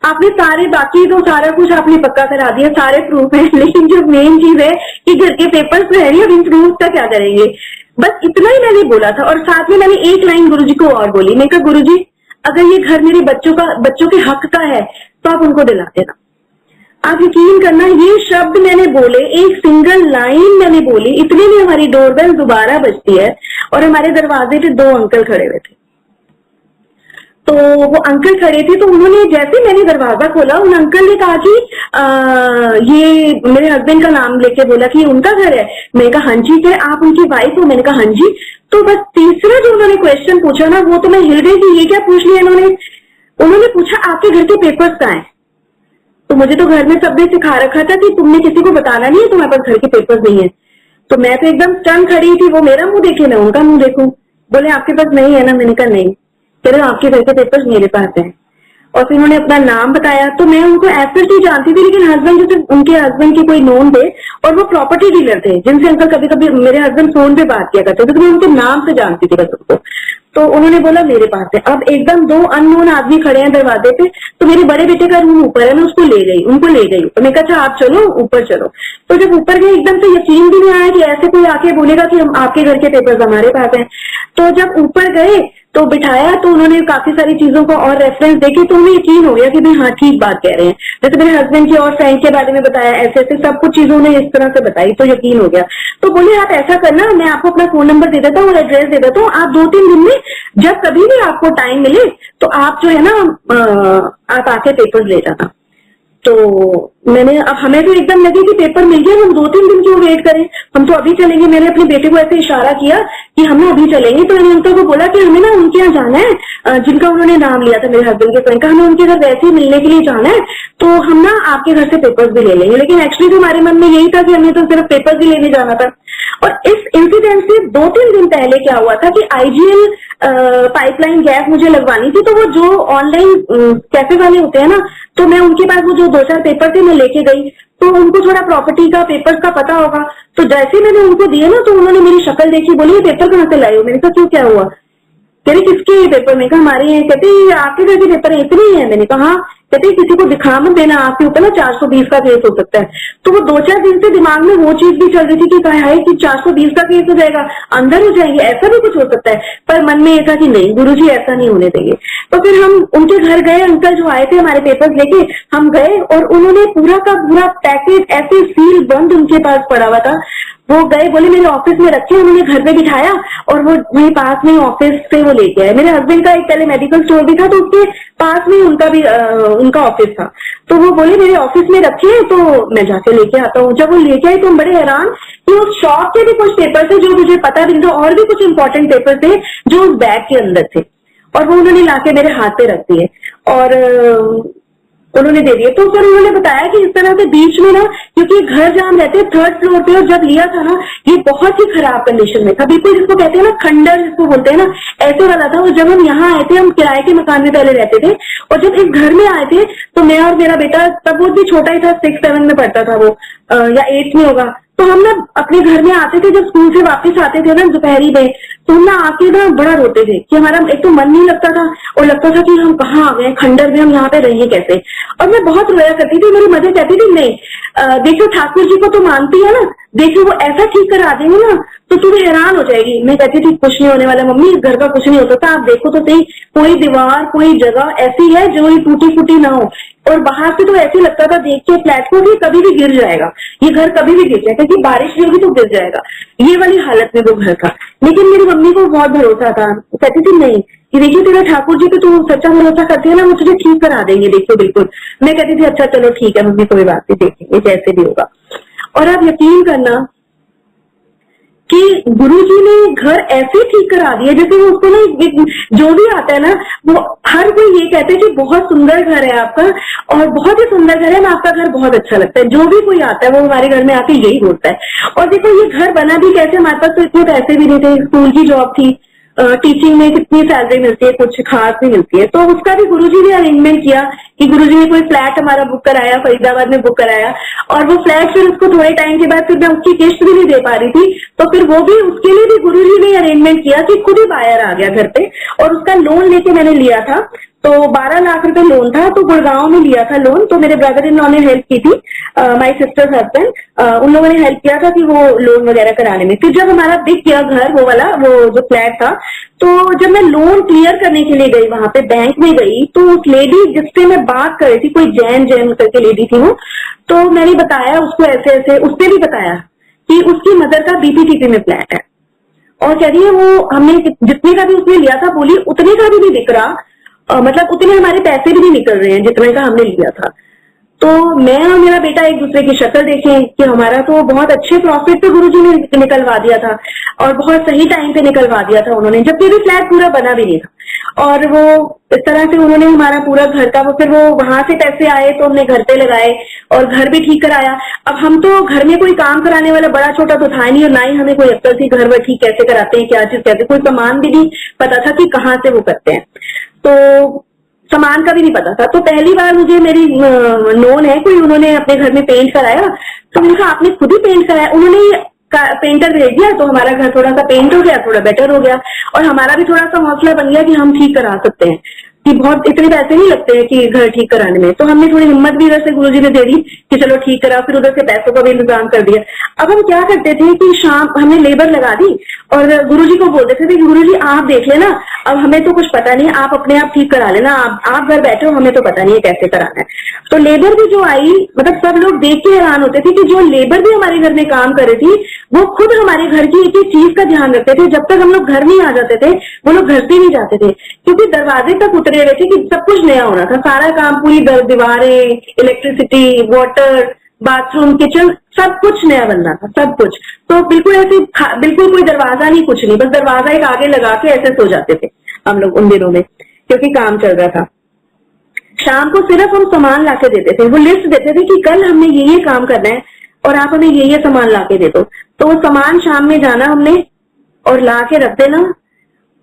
आपने सारे बाकी तो सारा कुछ आपने पक्का करा दिया, सारे प्रूफ है, लेकिन जो मेन चीज है कि घर के पेपर्स है नहीं, अब इन प्रूफ का क्या करेंगे। बस इतना ही मैंने बोला था। और साथ में मैंने एक लाइन गुरुजी को और बोली, मैंने कहा गुरुजी अगर ये घर मेरे बच्चों के हक का है तो आप उनको दिला देना। आप यकीन करना ये शब्द मैंने बोले, एक सिंगल लाइन मैंने बोली, इतने में हमारी डोरबेल दोबारा बजती है और हमारे दरवाजे पे 2 अंकल खड़े हुए थे। तो वो अंकल खड़े थे, तो उन्होंने जैसे मैंने दरवाजा खोला, उन अंकल ने कहा कि ये मेरे हस्बैंड का नाम लेके बोला कि उनका घर है। मैंने कहा हाँ जी, क्या आप उनकी वाइफ हो? मैंने कहा हाँ जी। तो बस तीसरा जो उन्होंने क्वेश्चन पूछा ना, वो तो मैं हिल गई कि ये क्या पूछ लिया उन्होंने पूछा आपके घर के पेपर्स कहाँ हैं? तो मुझे तो घर में सबने सिखा रखा था कि तुमने किसी को बताना नहीं है, तुम्हारे पास घर के पेपर्स नहीं है। तो मैं तो एकदम स्टन खड़ी थी, वो मेरा मुंह देखे मैं उनका मुंह देखूं। बोले आपके पास नहीं है ना? मैंने कहा नहीं। कह रहे आपके घर के पेपर्स मेरे पास हैं। और फिर उन्होंने अपना नाम बताया, तो मैं उनको एज ही जानती थी, लेकिन हस्बैंड जैसे उनके हस्बैंड के कोई नोन थे और वो प्रॉपर्टी डीलर थे जिनसे अंकल कभी कभी मेरे हस्बैंड फोन पे बात किया करते थे, तो मैं उनके नाम से जानती थी बस उनको। तो उन्होंने बोला मेरे पास है। अब एकदम दो अननोन आदमी खड़े हैं दरवाजे पे, तो मेरे बड़े बेटे का रूम ऊपर है, मैं उसको ले गई, उनको ले गई। तो मैं कहा अच्छा आप चलो ऊपर चलो। तो जब ऊपर गए एकदम से यकीन भी नहीं आया कि ऐसे कोई आके बोलेगा कि हम आपके घर के पेपर्स हमारे पास हैं। तो जब ऊपर गए तो बिठाया, तो उन्होंने काफी सारी चीजों को और रेफरेंस देके, तो उन्हें यकीन हो गया कि भाई हाँ ठीक बात कह रहे हैं। जैसे मेरे हस्बैंड की और फ्रेंड के बारे में बताया, ऐसे ऐसे सब कुछ चीजों ने इस तरह से बताई, तो यकीन हो गया। तो बोले आप ऐसा करना, मैं आपको अपना फोन नंबर दे देता हूँ और एड्रेस दे देता हूँ, आप 2-3 दिन में जब कभी भी आपको टाइम मिले तो आप जो है ना आप आके पेपर ले जाना। तो मैंने, अब हमें तो एकदम लगे कि पेपर मिल गया, हम 2-3 दिन क्यों वेट करें, हम तो अभी चलेंगे। मैंने अपने बेटे को ऐसे इशारा किया कि हम ना अभी चलेंगे। तो मैंने उनको बोला कि हमें ना उनके यहाँ जाना है, जिनका उन्होंने नाम लिया था मेरे हस्बैंड के फ्रेंड का, हमें उनके घर वैसे ही मिलने के लिए जाना है, तो हम ना आपके घर से पेपर्स भी ले लेंगे। लेकिन एक्चुअली तो हमारे मन में यही था कि हमें तो सिर्फ पेपर्स भी लेने जाना था। और इस इंसिडेंट से 2-3 दिन पहले क्या हुआ था कि आईजीएल पाइपलाइन गैस मुझे लगवानी थी, तो वो जो ऑनलाइन कैफे वाले होते हैं ना, तो मैं उनके पास वो जो 2-4 पेपर थे मैं लेके गई, तो उनको थोड़ा प्रॉपर्टी का पेपर्स का पता होगा। तो जैसे मैंने उनको दिए ना, तो उन्होंने मेरी शक्ल देखी, बोली ये पेपर कहाँ से लाए हो? मैंने कहा क्यों क्या हुआ? कह रही किसके ये पेपर? मैंने कहा हमारे हैं। कहते आपके घर के पेपर इतने ही है? मैंने कहा हाँ। कहते किसी को दिखा मत देना, आपके ऊपर ना 420 का केस हो सकता है। तो वो 2-4 दिन से दिमाग में वो चीज भी चल रही थी कि कहा है कि 420 का केस हो जाएगा, अंदर हो जाएंगे, ऐसा भी कुछ हो सकता है। पर मन में ये था कि नहीं गुरुजी ऐसा नहीं होने देंगे। तो फिर हम उनके घर गए, अंकल जो आए थे हमारे पेपर्स लेके, हम गए और उन्होंने पूरा का पूरा पैकेज ऐसे सील बंद उनके पास पड़ा हुआ था। वो गए, बोले मेरे ऑफिस में रखे, उन्होंने घर पे बिठाया और वो वहीं पास में ऑफिस से वो लेके आए। मेरे हस्बैंड का एक पहले मेडिकल स्टोर भी था, तो उसके पास में उनका भी उनका ऑफिस था। तो वो बोले मेरे ऑफिस में रखे हैं, तो मैं जाके लेके आता हूँ। जब वो लेके आए तो हम बड़े हैरान कि उस शॉप के भी कुछ पेपर थे जो मुझे पता भी नहीं था, और भी कुछ इंपॉर्टेंट पेपर थे जो उस बैग के अंदर थे, और वो उन्होंने लाके मेरे हाथ पे रख दिए और उन्होंने दे दिए। तो फिर उन्होंने बताया कि इस तरह से बीच में ना, क्योंकि घर जहाँ हम रहते 3rd फ्लोर पे, और जब लिया था ना ये बहुत ही खराब कंडीशन में था, बिल्कुल जिसको कहते हैं ना खंडर जिसको बोलते हैं ना, ऐसे वाला था। और जब हम यहाँ आए थे, हम किराए के मकान में पहले रहते थे, और जब इस घर में आए थे तो मैं और मेरा बेटा, तब वो भी छोटा ही था, 6-7 में पढ़ता था वो, या 8 में होगा। तो हम ना अपने घर में आते थे, जब स्कूल से वापस आते थे ना दोपहरी में, तो हम ना आके ना बड़ा रोते थे कि हमारा एक तो मन नहीं लगता था, और लगता था कि हम कहाँ आ गए खंडर में, हम यहाँ पे रहिए कैसे। और मैं बहुत रोया करती थी। मेरी मदर कहती थी नहीं देखो ठाकुर जी को तो मानती है ना, देखो वो ऐसा ठीक करा देंगे ना तो तू हैरान हो जाएगी। मैं कहती थी कुछ नहीं होने वाला मम्मी, इस घर का कुछ नहीं होता था, आप देखो तो सही, कोई दीवार कोई जगह ऐसी है जो टूटी फूटी ना हो, और बाहर से तो ऐसे लगता था देख के फ्लैट को कि कभी भी गिर जाएगा, ये घर कभी भी गिर जाएगा, क्योंकि बारिश भी होगी तो गिर जाएगा, ये वाली हालत में वो घर था। लेकिन मेरी मम्मी को बहुत भरोसा था, कहती थी नहीं कि देखिए तेरा ठाकुर जी पे तू सच्चा भरोसा करती है ना, वो तुझे ठीक करा देंगे, देखियो बिल्कुल। मैं कहती थी अच्छा चलो ठीक है मम्मी, कोई बात नहीं, देखेंगे जैसे भी होगा। और आप यकीन करना कि गुरुजी ने घर ऐसे ठीक करा दिया जैसे वो उसको ना, जो भी आता है ना वो हर कोई ये कहते हैं कि बहुत सुंदर घर है आपका, और बहुत ही सुंदर घर है, आपका घर बहुत अच्छा लगता है। जो भी कोई आता है वो हमारे घर में आके यही बोलता है। और देखो ये घर बना भी कैसे, हमारे पास तो इतने पैसे भी नहीं थे, स्कूल की जॉब थी, टीचिंग में कितनी सैलरी मिलती है, कुछ खास नहीं मिलती है। तो उसका भी गुरुजी ने अरेंजमेंट किया कि गुरुजी ने कोई फ्लैट हमारा बुक कराया, फरीदाबाद में बुक कराया, और वो फ्लैट फिर उसको थोड़े टाइम के बाद फिर मैं उसकी किस्त भी नहीं दे पा रही थी, तो फिर वो भी उसके लिए भी गुरुजी ने अरेंजमेंट किया कि खुद ही बायर आ गया घर पे, और उसका लोन लेके मैंने लिया था। तो 12 लाख रुपए लोन था, तो गुड़गांव में लिया था लोन। तो मेरे ब्रदर इन लॉ ने हेल्प की थी, माय सिस्टर्स हस्बैंड, उन लोगों ने हेल्प किया था कि वो लोन वगैरह कराने में। फिर जब हमारा बिक गया घर, वो वाला वो जो फ्लैट था, तो जब मैं लोन क्लियर करने के लिए गई वहां पे बैंक में गई, तो उस लेडी जिससे मैं बात कर रही थी, कोई जैन करके लेडी थी वो, तो मैंने बताया उसको ऐसे ऐसे, उसने भी बताया कि उसकी मदर का बीपीटीपी में फ्लैट है, और कह रही है वो हमने जितने का भी उसने लिया था, बोली उतने का भी नहीं दिख रहा, मतलब उतने हमारे पैसे भी नहीं निकल रहे हैं जितने का हमने लिया था। तो मैं और मेरा बेटा एक दूसरे की शक्ल देखें कि हमारा तो बहुत अच्छे प्रॉफिट पे गुरुजी ने निकलवा दिया था और बहुत सही टाइम पे निकलवा दिया था उन्होंने, जबकि भी फ्लैट पूरा बना भी नहीं था। और वो इस तरह से उन्होंने हमारा पूरा घर का फिर वो वहां से पैसे आए तो हमने घर पे लगाए और घर भी ठीक कराया। अब हम तो घर में कोई काम कराने वाला बड़ा छोटा तो था नहीं और ना ही हमें कोई अक्ल थी घर वर ठीक कैसे कराते हैं, क्या चीज कहते हैं, कोई सामान भी नहीं पता था कि कहाँ से वो करते हैं, तो सामान का भी नहीं पता था। तो पहली बार मुझे मेरी नोन है कोई, उन्होंने अपने घर में पेंट कराया, तो मैंने कहा आपने खुद ही पेंट कराया? उन्होंने पेंटर भेज दिया तो हमारा घर थोड़ा सा पेंट हो गया, थोड़ा बेटर हो गया और हमारा भी थोड़ा सा हौसला बन गया कि हम ठीक करा सकते हैं, कि बहुत इतने पैसे नहीं लगते हैं कि घर ठीक कराने में। तो हमने थोड़ी हिम्मत भी इधर से गुरुजी ने दे दी कि चलो ठीक करा, फिर उधर से पैसों का भी इंतजाम कर दिया। अब हम क्या करते थे कि शाम हमने लेबर लगा दी और गुरुजी को बोल देते थे कि गुरुजी आप देख लेना, अब हमें तो कुछ पता नहीं, आप अपने आप ठीक करा लेना, आप घर बैठे हो, हमें तो पता नहीं है कैसे कराना है। तो लेबर भी जो आई, मतलब सब लोग देख के हैरान होते थे कि जो लेबर भी हमारे घर में काम कर रही थी वो खुद हमारे घर की एक एक चीज का ध्यान रखते थे। जब तक हम लोग घर नहीं आ जाते थे वो लोग घर से नहीं जाते थे, क्योंकि दरवाजे तक उतरे हुए थे कि सब कुछ नया होना था, सारा काम, पूरी दीवारें, इलेक्ट्रिसिटी, वाटर, बाथरूम, किचन, सब कुछ नया बनना था, सब कुछ। तो बिल्कुल ऐसे बिल्कुल कोई दरवाजा नहीं, कुछ नहीं, बस दरवाजा एक आगे लगा के ऐसे सो जाते थे हम लोग उन दिनों में, क्योंकि काम चल रहा था। शाम को सिर्फ हम सामान लाके देते थे, वो लिस्ट देते थे कि कल हमने ये काम करना है और आप हमें ये सामान लाके दे दो। तो वो सामान शाम में जाना हमने और ला के रख देना,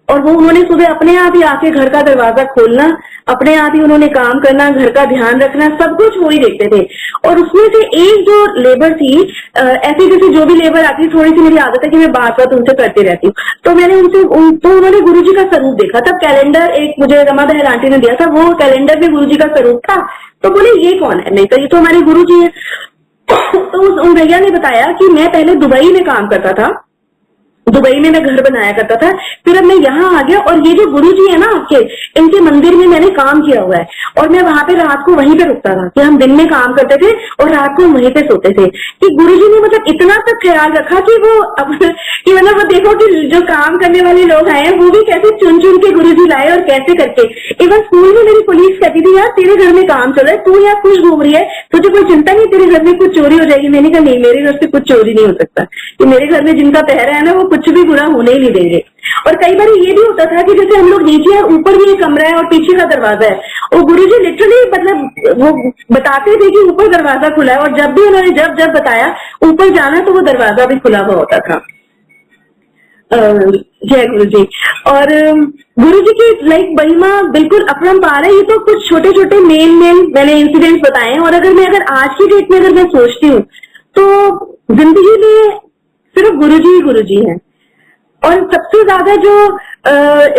और वो उन्होंने सुबह अपने आप ही आके घर का दरवाजा खोलना, अपने आप ही उन्होंने काम करना, घर का ध्यान रखना, सब कुछ वो ही देखते थे। और उसमें से एक जो लेबर थी, ऐसी जैसे जो भी लेबर आती है, थोड़ी सी मेरी आदत है कि मैं बात उनसे करती रहती हूँ, तो मैंने उनसे तो उन्होंने गुरुजी का स्वरूप देखा। तब कैलेंडर एक मुझे रमा बहल आंटी ने दिया था, वो कैलेंडर में गुरुजी का स्वरूप था। तो बोले ये कौन है? नहीं तो ये तो हमारे गुरुजी है। तो उन भैया ने बताया कि मैं पहले दुबई में काम करता था, दुबई में मैं घर बनाया करता था, फिर अब मैं यहाँ आ गया और ये जो गुरुजी है ना आपके, इनके मंदिर में मैंने काम किया हुआ है और मैं वहां पे रात को वहीं पे रुकता था, कि हम दिन में काम करते थे और रात को वहीं पे सोते थे। कि गुरुजी ने मतलब इतना तक ख्याल रखा कि वो अब कि मतलब वो देखो कि जो काम करने वाले लोग आए वो भी कैसे चुन चुन के गुरुजी लाए और कैसे करके। इवन स्कूल में मेरी पुलिस कहती थी यार तेरे घर में काम चल रहा है, तू यहाँ खुश घूम रही है, तुझे कोई चिंता नहीं तेरे घर में कुछ चोरी हो जाएगी? मैंने कहा नहीं, मेरे घर से कुछ चोरी नहीं हो सकता, कि मेरे घर में जिनका पहरा है ना वो कुछ भी बुरा होने ही नहीं देंगे। और कई बार ये भी होता था कि जैसे हम लोग नीचे है, ऊपर भी एक कमरा है और पीछे का दरवाजा है, और गुरुजी लिटरली मतलब वो बताते थे कि ऊपर दरवाजा खुला है, और जब भी उन्होंने जब बताया ऊपर जाना तो वो दरवाजा भी खुला हुआ होता था। जय गुरु जी। और गुरु जी की लाइक महिमा बिल्कुल अपरंपार है। ये तो कुछ छोटे छोटे मेन मैंने इंसिडेंट्स बताए हैं, और अगर आज की डेट में अगर मैं सोचती हूँ तो जिंदगी में सिर्फ गुरु जी है, और सबसे ज्यादा जो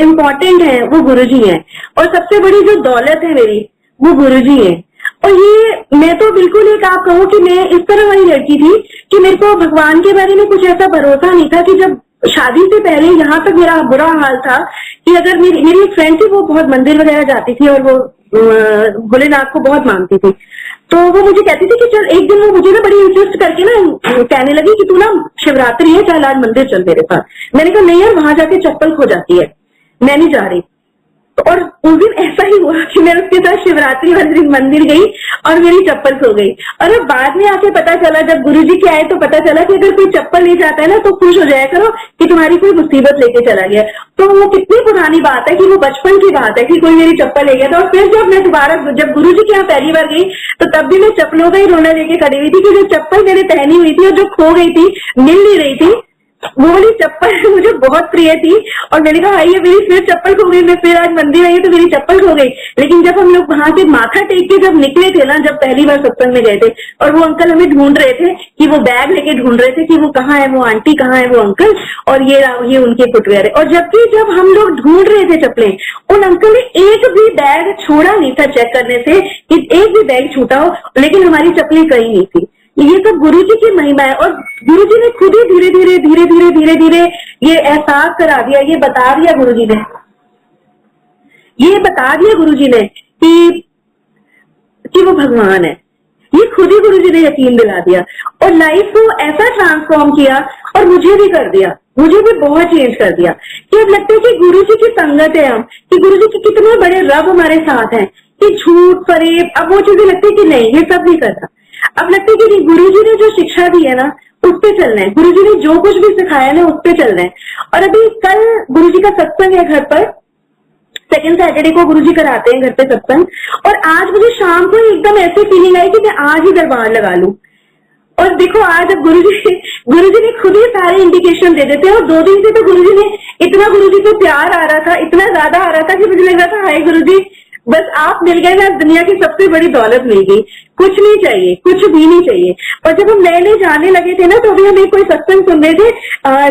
इम्पोर्टेंट है वो गुरुजी है, और सबसे बड़ी जो दौलत है मेरी वो गुरुजी है। और ये मैं तो बिल्कुल एक आप कहो कि मैं इस तरह वाली लड़की थी कि मेरे को भगवान के बारे में कुछ ऐसा भरोसा नहीं था, कि जब शादी से पहले यहाँ तक मेरा बुरा हाल था कि अगर मेरी एक फ्रेंड थी वो बहुत मंदिर वगैरह जाती थी और वो भोलेनाथ को बहुत मानती थी, तो वो मुझे कहती थी कि चल, एक दिन वो मुझे ना बड़ी इंसिस्ट करके ना कहने लगी कि तू ना शिवरात्रि है चल आज मंदिर चल मेरे साथ। मैंने कहा नहीं यार वहां जाके चप्पल खो जाती है, मैं नहीं जा रही। और उस दिन ऐसा ही हुआ कि मैं उसके साथ शिवरात्रि वाले दिन मंदिर गई और मेरी चप्पल खो गई। और अब बाद में आके पता चला, जब गुरुजी के आए तो पता चला कि अगर कोई चप्पल ले जाता है ना तो खुश हो जाया करो कि तुम्हारी कोई मुसीबत लेके चला गया। तो वो कितनी पुरानी बात है कि वो बचपन की बात है कि कोई मेरी चप्पल ले गया था। और फिर जब मैं दोबारा जब गुरुजी के यहाँ पहली बार गई तो तब भी मैं चप्पलों का ही रोना लेके खड़ी हुई थी कि जो चप्पल मैंने पहनी हुई थी और जो खो गई थी, मिल नहीं रही थी, वो वाली चप्पल मुझे बहुत प्रिय थी। और मैंने कहा ये मेरी फिर चप्पल खो गई, मैं फिर आज मंदिर आई तो मेरी चप्पल खो गई। लेकिन जब हम लोग वहां से माथा टेक के जब निकले थे ना, जब पहली बार सत्संग में गए थे, और वो अंकल हमें ढूंढ रहे थे कि वो बैग लेके ढूंढ रहे थे कि वो कहाँ है, वो आंटी कहाँ है, वो अंकल, और ये उनके फुटवेयर है। और जबकि जब हम लोग ढूंढ रहे थे चप्पलें, उन अंकल ने एक भी बैग छोड़ा नहीं था चेक करने से कि एक भी बैग छूटा हो, लेकिन हमारी चप्पलें कहीं नहीं थी। ये सब गुरुजी की महिमा है, और गुरुजी ने खुद ही धीरे धीरे ये एहसास करा दिया, ये बता दिया गुरुजी ने, कि वो भगवान है। ये खुद ही गुरुजी ने यकीन दिला दिया और लाइफ को ऐसा ट्रांसफॉर्म किया, और मुझे भी कर दिया, मुझे भी बहुत चेंज कर दिया कि अब लगता है कि गुरुजी की संगत है हम, कि गुरुजी के कितने बड़े रब हमारे साथ हैं, कि झूठ फरेब, अब वो चीजें लगती है कि नहीं ये सब नहीं करना। अब लगता है कि नहीं, गुरुजी ने जो शिक्षा दी है ना उस पे चलना है, गुरुजी ने जो कुछ भी सिखाया ना उस पे चलना है। और अभी कल गुरुजी का सत्संग है घर पर, सेकंड सैटरडे को गुरुजी कराते हैं घर पे सत्संग, और आज मुझे शाम को एकदम ऐसी फीलिंग आई कि मैं आज ही दरबार लगा लूं। और देखो आज अब गुरुजी ने खुद ही सारे इंडिकेशन दे देते हैं, और 2 दिन से तो गुरुजी पे प्यार आ रहा था, इतना ज्यादा आ रहा था कि मुझे लग रहा था हाय गुरुजी बस आप मिल गए ना, दुनिया की सबसे बड़ी दौलत मिल गई, कुछ नहीं चाहिए, कुछ भी नहीं चाहिए। और जब हम नए नए जाने लगे थे ना तो अभी हम एक कोई सत्संग सुन रहे थे,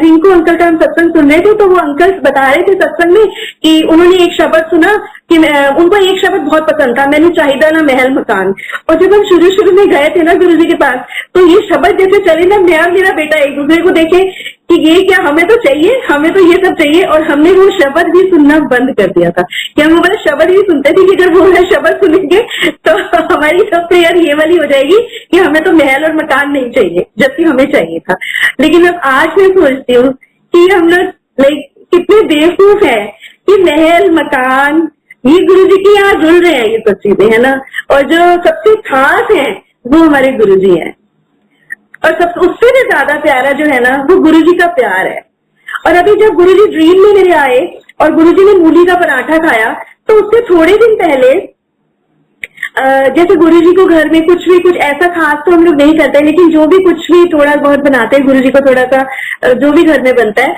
रिंकू अंकल का हम सत्संग सुन रहे थे, तो वो अंकल बता रहे थे सत्संग में कि उन्होंने एक शब्द सुना कि उनको एक शब्द बहुत पसंद था, मैंने चाहिदा ना महल मकान। और जब हम शुरू में गए थे ना गुरुजी के पास, तो ये शब्द जैसे चले ना, मैं और मेरा बेटा एक दूसरे को देखे कि ये क्या हमें तो चाहिए, हमें तो ये सब चाहिए। और हमने वो शब्द भी सुनना बंद कर दिया था कि हम वो शब्द भी सुनते थे कि अगर वो शब्द सुनेंगे तो हमारी सब प्रेयर ये वाली हो जाएगी कि हमें तो महल और मकान नहीं चाहिए, जबकि हमें चाहिए था। लेकिन अब आज मैं सोचती हूँ कि हम लोग लाइक कितने बेवकूफ है कि महल मकान ये गुरुजी की यहाँ जुड़ रहे हैं, ये सब चीजें है ना। और जो सबसे खास है वो हमारे गुरुजी हैं, और सब उससे भी ज्यादा प्यारा जो है ना वो गुरुजी का प्यार है। और अभी जब गुरुजी ड्रीम में मेरे आए और गुरुजी ने मूली का पराठा खाया, तो उससे थोड़े दिन पहले जैसे गुरुजी को घर में कुछ ऐसा खास तो हम लोग नहीं करते, लेकिन जो भी कुछ भी थोड़ा बहुत बनाते हैं गुरुजी को, थोड़ा सा जो भी घर में बनता है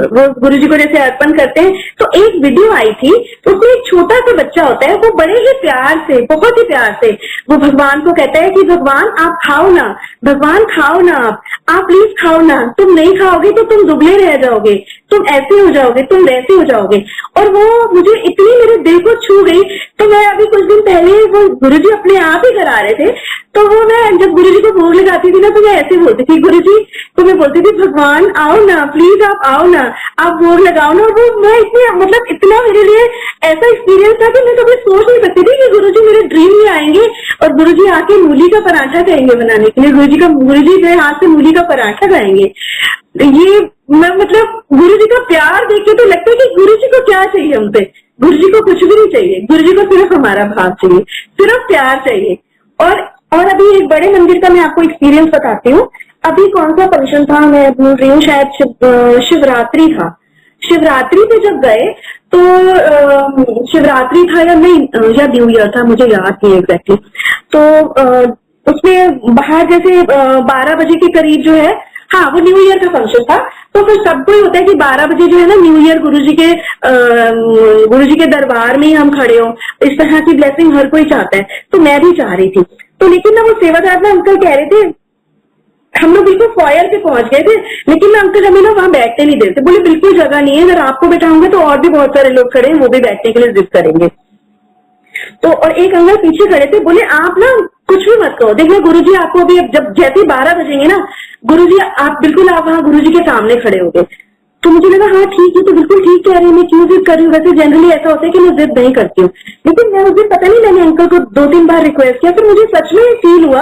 वो गुरुजी को जैसे अर्पण करते हैं। तो एक वीडियो आई थी, तो उसमें एक छोटा सा बच्चा होता है, वो बड़े ही प्यार से, बहुत ही प्यार से वो भगवान को कहता है कि भगवान आप खाओ ना, भगवान खाओ ना, आप प्लीज खाओ ना, तुम नहीं खाओगे तो तुम दुबले रह जाओगे, तुम ऐसे हो जाओगे, तुम वैसे हो जाओगे। और वो मुझे इतनी मेरे दिल को छू गई। तो मैं अभी कुछ दिन पहले वो गुरुजी अपने आप ही करा रहे थे, तो वो मैं जब गुरुजी को भोग लगाती थी ना तो मैं ऐसे बोलती थी गुरुजी, तो मैं बोलती थी भगवान आओ ना, प्लीज आप आओ ना, आप भोग लगाओ ना। और वो मैं इतना मेरे लिए ऐसा एक्सपीरियंस था कि मैं कभी सोच नहीं सकती थी कि गुरुजी मेरे ड्रीम में आएंगे और गुरुजी आके मूली का पराठा कहेंगे बनाने के लिए, गुरुजी मेरे हाथ से मूली का पराठा खाएंगे। ये मैं गुरुजी का प्यार देख के तो लगता है कि गुरुजी को क्या चाहिए हमसे, गुरुजी को कुछ भी नहीं चाहिए, गुरुजी को सिर्फ हमारा भाव चाहिए, सिर्फ प्यार चाहिए। और अभी एक बड़े मंदिर का मैं आपको एक्सपीरियंस बताती हूँ। अभी कौन सा फंक्शन था मैं भूल रही हूँ, शायद शिवरात्रि था। शिवरात्रि पे जब गए तो शिवरात्रि था या नहीं या न्यू ईयर था, मुझे याद नहीं एग्जैक्टली। तो उसमें बाहर जैसे 12 बजे के करीब जो है, हाँ वो न्यू ईयर का फंक्शन था। तो फिर सबको ही होता है कि 12 बजे जो है ना न्यू ईयर गुरुजी के दरबार में ही हम खड़े हो, इस तरह की ब्लेसिंग हर कोई चाहता है। तो मैं भी चाह रही थी, तो लेकिन ना वो सेवादार ना अंकल कह रहे थे, हम लोग बिल्कुल फॉयर पे पहुंच गए थे, लेकिन ना अंकल हमें ना वहां बैठने नहीं देते, बोले बिल्कुल जगह नहीं है, अगर आपको बैठाऊंगे तो और भी बहुत सारे लोग खड़े हैं, वो भी बैठने के लिए जिद करेंगे। तो और एक अंकल पीछे खड़े थे, बोले आप ना कुछ भी मत कहो, देखना गुरुजी आपको भी जब जैसे 12 बजेंगे ना गुरुजी आप बिल्कुल आप वहां गुरुजी के सामने खड़े होगे। तो मुझे लगा हाँ ठीक है, तो बिल्कुल ठीक कह रही हूँ, मैं क्यों जिद कर रही हूँ। वैसे जनरली ऐसा होता है कि मैं जिद नहीं करती हूँ, लेकिन मैं उस दिन पता नहीं मैंने अंकल को 2-3 बार रिक्वेस्ट किया, फिर मुझे सच में फील हुआ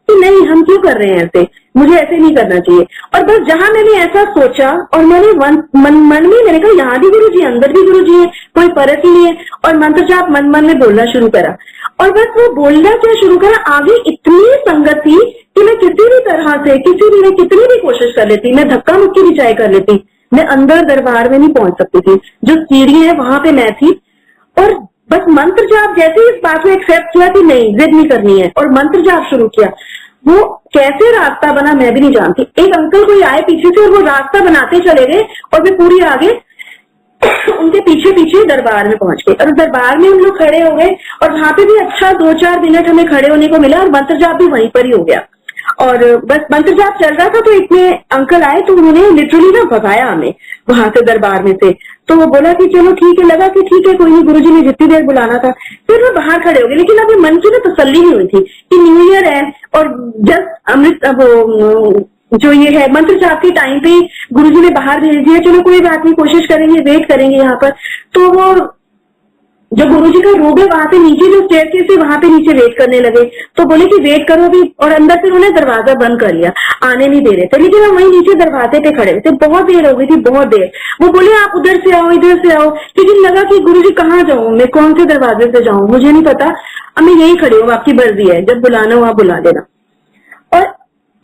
कि नहीं हम क्यों कर रहे हैं ऐसे, मुझे ऐसे नहीं करना चाहिए। और बस जहां मैंने ऐसा सोचा और मैंने मन में मैंने कहा यहाँ भी गुरुजी अंदर भी गुरुजी है, कोई फर्क ही नहीं है, और मंत्र जाप मन में बोलना शुरू करा। और बस वो बोलना क्या शुरू करा, आगे इतनी संगत थी कि मैं किसी भी तरह से कितनी भी कोशिश कर लेती, मैं धक्का मुक्की भी चाहे कर लेती, मैं अंदर दरबार में नहीं पहुंच सकती थी। जो सीढ़ी है वहां पे मैं थी, और बस मंत्र जाप जैसे इस बात को एक्सेप्ट किया कि नहीं जिद नहीं करनी है, और मंत्र जाप शुरू किया। वो कैसे रास्ता बना मैं भी नहीं जानती। एक अंकल कोई आए पीछे से और वो रास्ता बनाते चले गए, और वे पूरी आगे उनके पीछे पीछे दरबार में पहुंच गए। और दरबार में हम लोग खड़े हो गए, और वहां पे भी अच्छा 2-4 मिनट हमें खड़े होने को मिला, और मंत्र जाप भी वहीं पर ही हो गया। और बस मंत्र जाप चल रहा था, तो इतने अंकल आए तो उन्होंने लिटरली ना भगाया हमें वहां से, दरबार में से। तो वो बोला कि चलो ठीक है, लगा कि ठीक है कोई नहीं, गुरुजी ने जितनी देर बुलाना था। फिर वो बाहर खड़े हो गए, लेकिन अभी मन की ना तसल्ली नहीं हुई थी कि न्यू ईयर है, और जस्ट अमृत जो ये है मंत्र जाप के टाइम पे गुरुजी ने बाहर भेज दिया, चलो कोई बात नहीं, कोशिश करेंगे, वेट करेंगे यहाँ पर। तो वो जो गुरुजी का रूम है वहां पे नीचे जो स्टेयरकेस है वहां पे नीचे वेट करने लगे। तो बोले कि वेट करो अभी, और अंदर से उन्होंने दरवाजा बंद कर लिया, आने नहीं दे रहे थे। लेकिन हम वहीं नीचे दरवाजे पे खड़े थे, बहुत देर हो गई थी, बहुत देर। वो बोले आप उधर से आओ, इधर से आओ। लेकिन लगा कि गुरुजी कहाँ जाऊं मैं, कौन से दरवाजे से जाऊं, मुझे नहीं पता, अब मैं यही खड़ी हूँ, आपकी मर्जी है, जब बुलाना हो आप बुला देना। और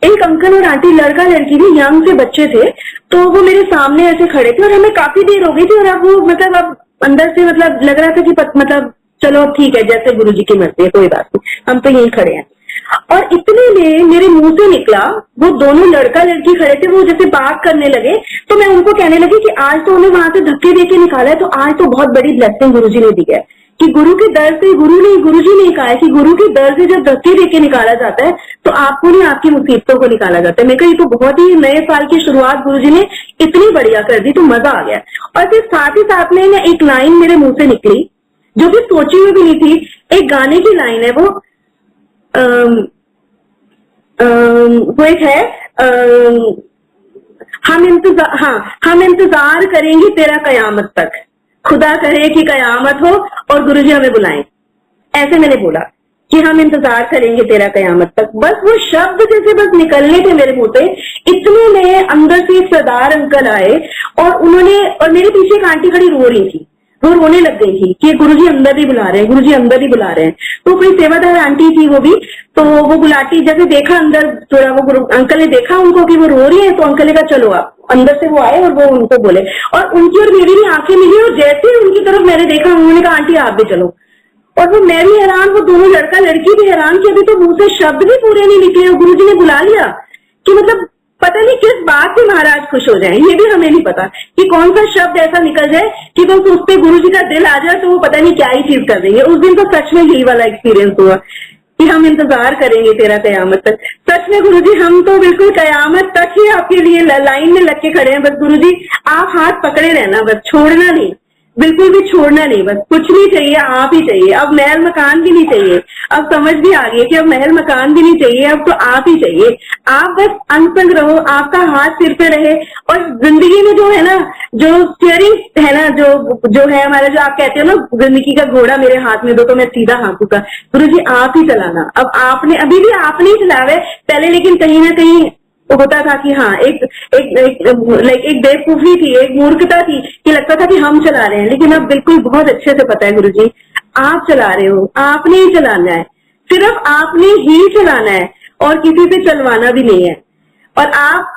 एक अंकल और आंटी, लड़का लड़की भी, यंग से बच्चे थे, तो वो मेरे सामने ऐसे खड़े थे और हमें काफी देर हो गई थी। और अब वो मतलब अब अंदर से मतलब लग रहा था कि मतलब चलो अब ठीक है, जैसे गुरुजी की मर्जी है, कोई बात नहीं, हम तो यहीं खड़े हैं। और इतने में मेरे मुंह से निकला, वो दोनों लड़का लड़की खड़े थे, वो जैसे बात करने लगे, तो मैं उनको कहने लगी कि आज तो उन्हें वहां से धक्के दे के निकाला है, तो आज तो बहुत बड़ी ब्लेसिंग गुरुजी ने दी है। कि गुरु के दर से, गुरुजी ने कहा है कि गुरु के दर से जब धक्के दे के निकाला जाता है तो आपको नहीं, आपकी मुसीबतों को निकाला जाता है। मैं कही तो बहुत ही नए साल की शुरुआत गुरुजी ने इतनी बढ़िया कर दी, तो मजा आ गया। और फिर साथ ही साथ में ना एक लाइन मेरे मुंह से निकली जो कि सोची हुई भी नहीं थी। एक गाने की लाइन है वो, एक है, हम इंतजार करेंगे तेरा कयामत तक, खुदा करे कि कयामत हो और गुरुजी हमें बुलाएं। ऐसे मैंने बोला कि हम इंतजार करेंगे तेरा कयामत तक। बस वो शब्द जैसे बस निकलने थे मेरे मुंह से, इतने में अंदर से एक सरदार अंकल आए और उन्होंने, और मेरे पीछे एक आंटी खड़ी रो रही थी, वो रोने लग गई थी कि गुरुजी अंदर ही बुला रहे हैं, गुरुजी अंदर ही बुला रहे हैं। तो कोई सेवादार आंटी थी वो भी, तो वो बुलाती, जैसे देखा अंदर थोड़ा, वो अंकल ने देखा उनको कि वो रो रही है, तो अंकल ने कहा चलो आप। अंदर से वो आए और वो उनको बोले, और उनकी और मेरी भी आंखें मिली, और जैसे ही उनकी तरफ मैंने देखा, उन्होंने कहा आंटी आप भी चलो। और वो मैं भी हैरान, वो दोनों लड़का लड़की भी हैरान कि अभी तो मुंह से शब्द भी पूरे नहीं निकले और गुरुजी ने बुला लिया। कि मतलब पता नहीं किस बात से महाराज खुश हो जाएं, ये भी हमें नहीं पता कि कौन सा शब्द ऐसा निकल जाए कि बस उस पे गुरुजी का दिल आ जाए तो वो पता नहीं क्या ही चीज कर देंगे। उस दिन तो सच में यही वाला एक्सपीरियंस हुआ कि हम इंतजार करेंगे तेरा कयामत तक। सच में गुरुजी हम तो बिल्कुल कयामत तक ही आपके लिए लाइन में लग के खड़े हैं। बस गुरुजी आप हाथ पकड़े रहना, बस छोड़ना नहीं, बिल्कुल भी छोड़ना नहीं, बस कुछ नहीं चाहिए, आप ही चाहिए। अब महल मकान भी नहीं चाहिए, अब समझ भी आ गई कि अब महल मकान भी नहीं चाहिए, अब तो आप ही चाहिए। आप बस अनसंग रहो, आपका हाथ सिर पे रहे, और जिंदगी में जो है ना, जो स्टीयरिंग है ना, जो है हमारा, जो आप कहते हो ना जिंदगी का घोड़ा मेरे हाथ में दो तो मैं सीधा हाँकूंगा, गुरुजी आप ही चलाना। अब आपने, अभी भी आपने ही चलावे पहले, लेकिन कहीं ना कहीं तो होता था कि हाँ एक बेवकूफी थी, एक मूर्खता थी कि लगता था कि हम चला रहे हैं। लेकिन अब बिल्कुल बहुत अच्छे से पता है गुरुजी आप चला रहे हो, आपने ही चलाना है, सिर्फ आपने ही चलाना है और किसी से चलवाना भी नहीं है। और आप,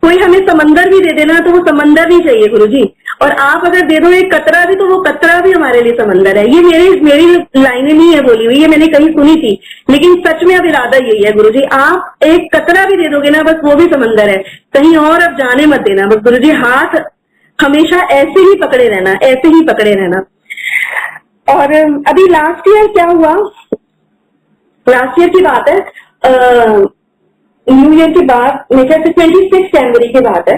कोई हमें समंदर भी दे देना तो वो समंदर नहीं चाहिए गुरुजी, और आप अगर दे दो एक कतरा भी तो वो कतरा भी हमारे लिए समंदर है। ये मेरी लाइनें नहीं है बोली हुई, ये मैंने कहीं सुनी थी, लेकिन सच में अब इरादा यही है गुरुजी, आप एक कतरा भी दे दोगे ना बस वो भी समंदर है, कहीं और अब जाने मत देना। बस गुरुजी हाथ हमेशा ऐसे ही पकड़े रहना, ऐसे ही पकड़े रहना। और अभी लास्ट ईयर क्या हुआ, लास्ट ईयर की बात है, न्यू ईयर के बाद, मेरे ख्याल से 26 जनवरी की बात है।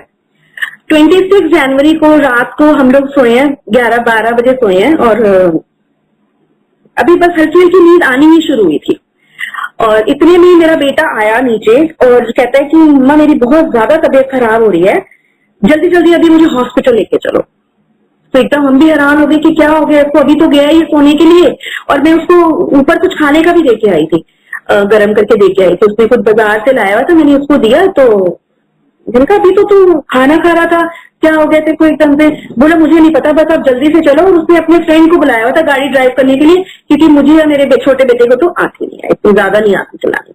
26 जनवरी को रात को हम लोग सोए हैं, 11-12 बजे सोए हैं, और अभी बस हल्की हल्की नींद आनी ही शुरू हुई थी। और इतने में मेरा बेटा आया नीचे और कहता है कि मम्मा मेरी बहुत ज्यादा तबीयत खराब हो रही है, जल्दी जल्दी अभी मुझे हॉस्पिटल लेके चलो। तो एकदम हम भी हैरान हो गए कि क्या हो गया इसको, अभी तो गया ही सोने के लिए, और मैं उसको ऊपर कुछ खाने का भी देके आई थी, गरम करके देके आई थी, उसने कुछ बाजार से लाया हुआ था, मैंने उसको दिया। तो मैंने कहा अभी तो तू खाना खा रहा था, क्या हो गया तेरे को एकदम से? बोला मुझे नहीं पता, बस आप जल्दी से चलो। और उसने अपने फ्रेंड को बुलाया हुआ था गाड़ी ड्राइव करने के लिए, क्योंकि मुझे या मेरे छोटे बेटे को तो आती नहीं है, इतनी ज्यादा नहीं आती चलाने।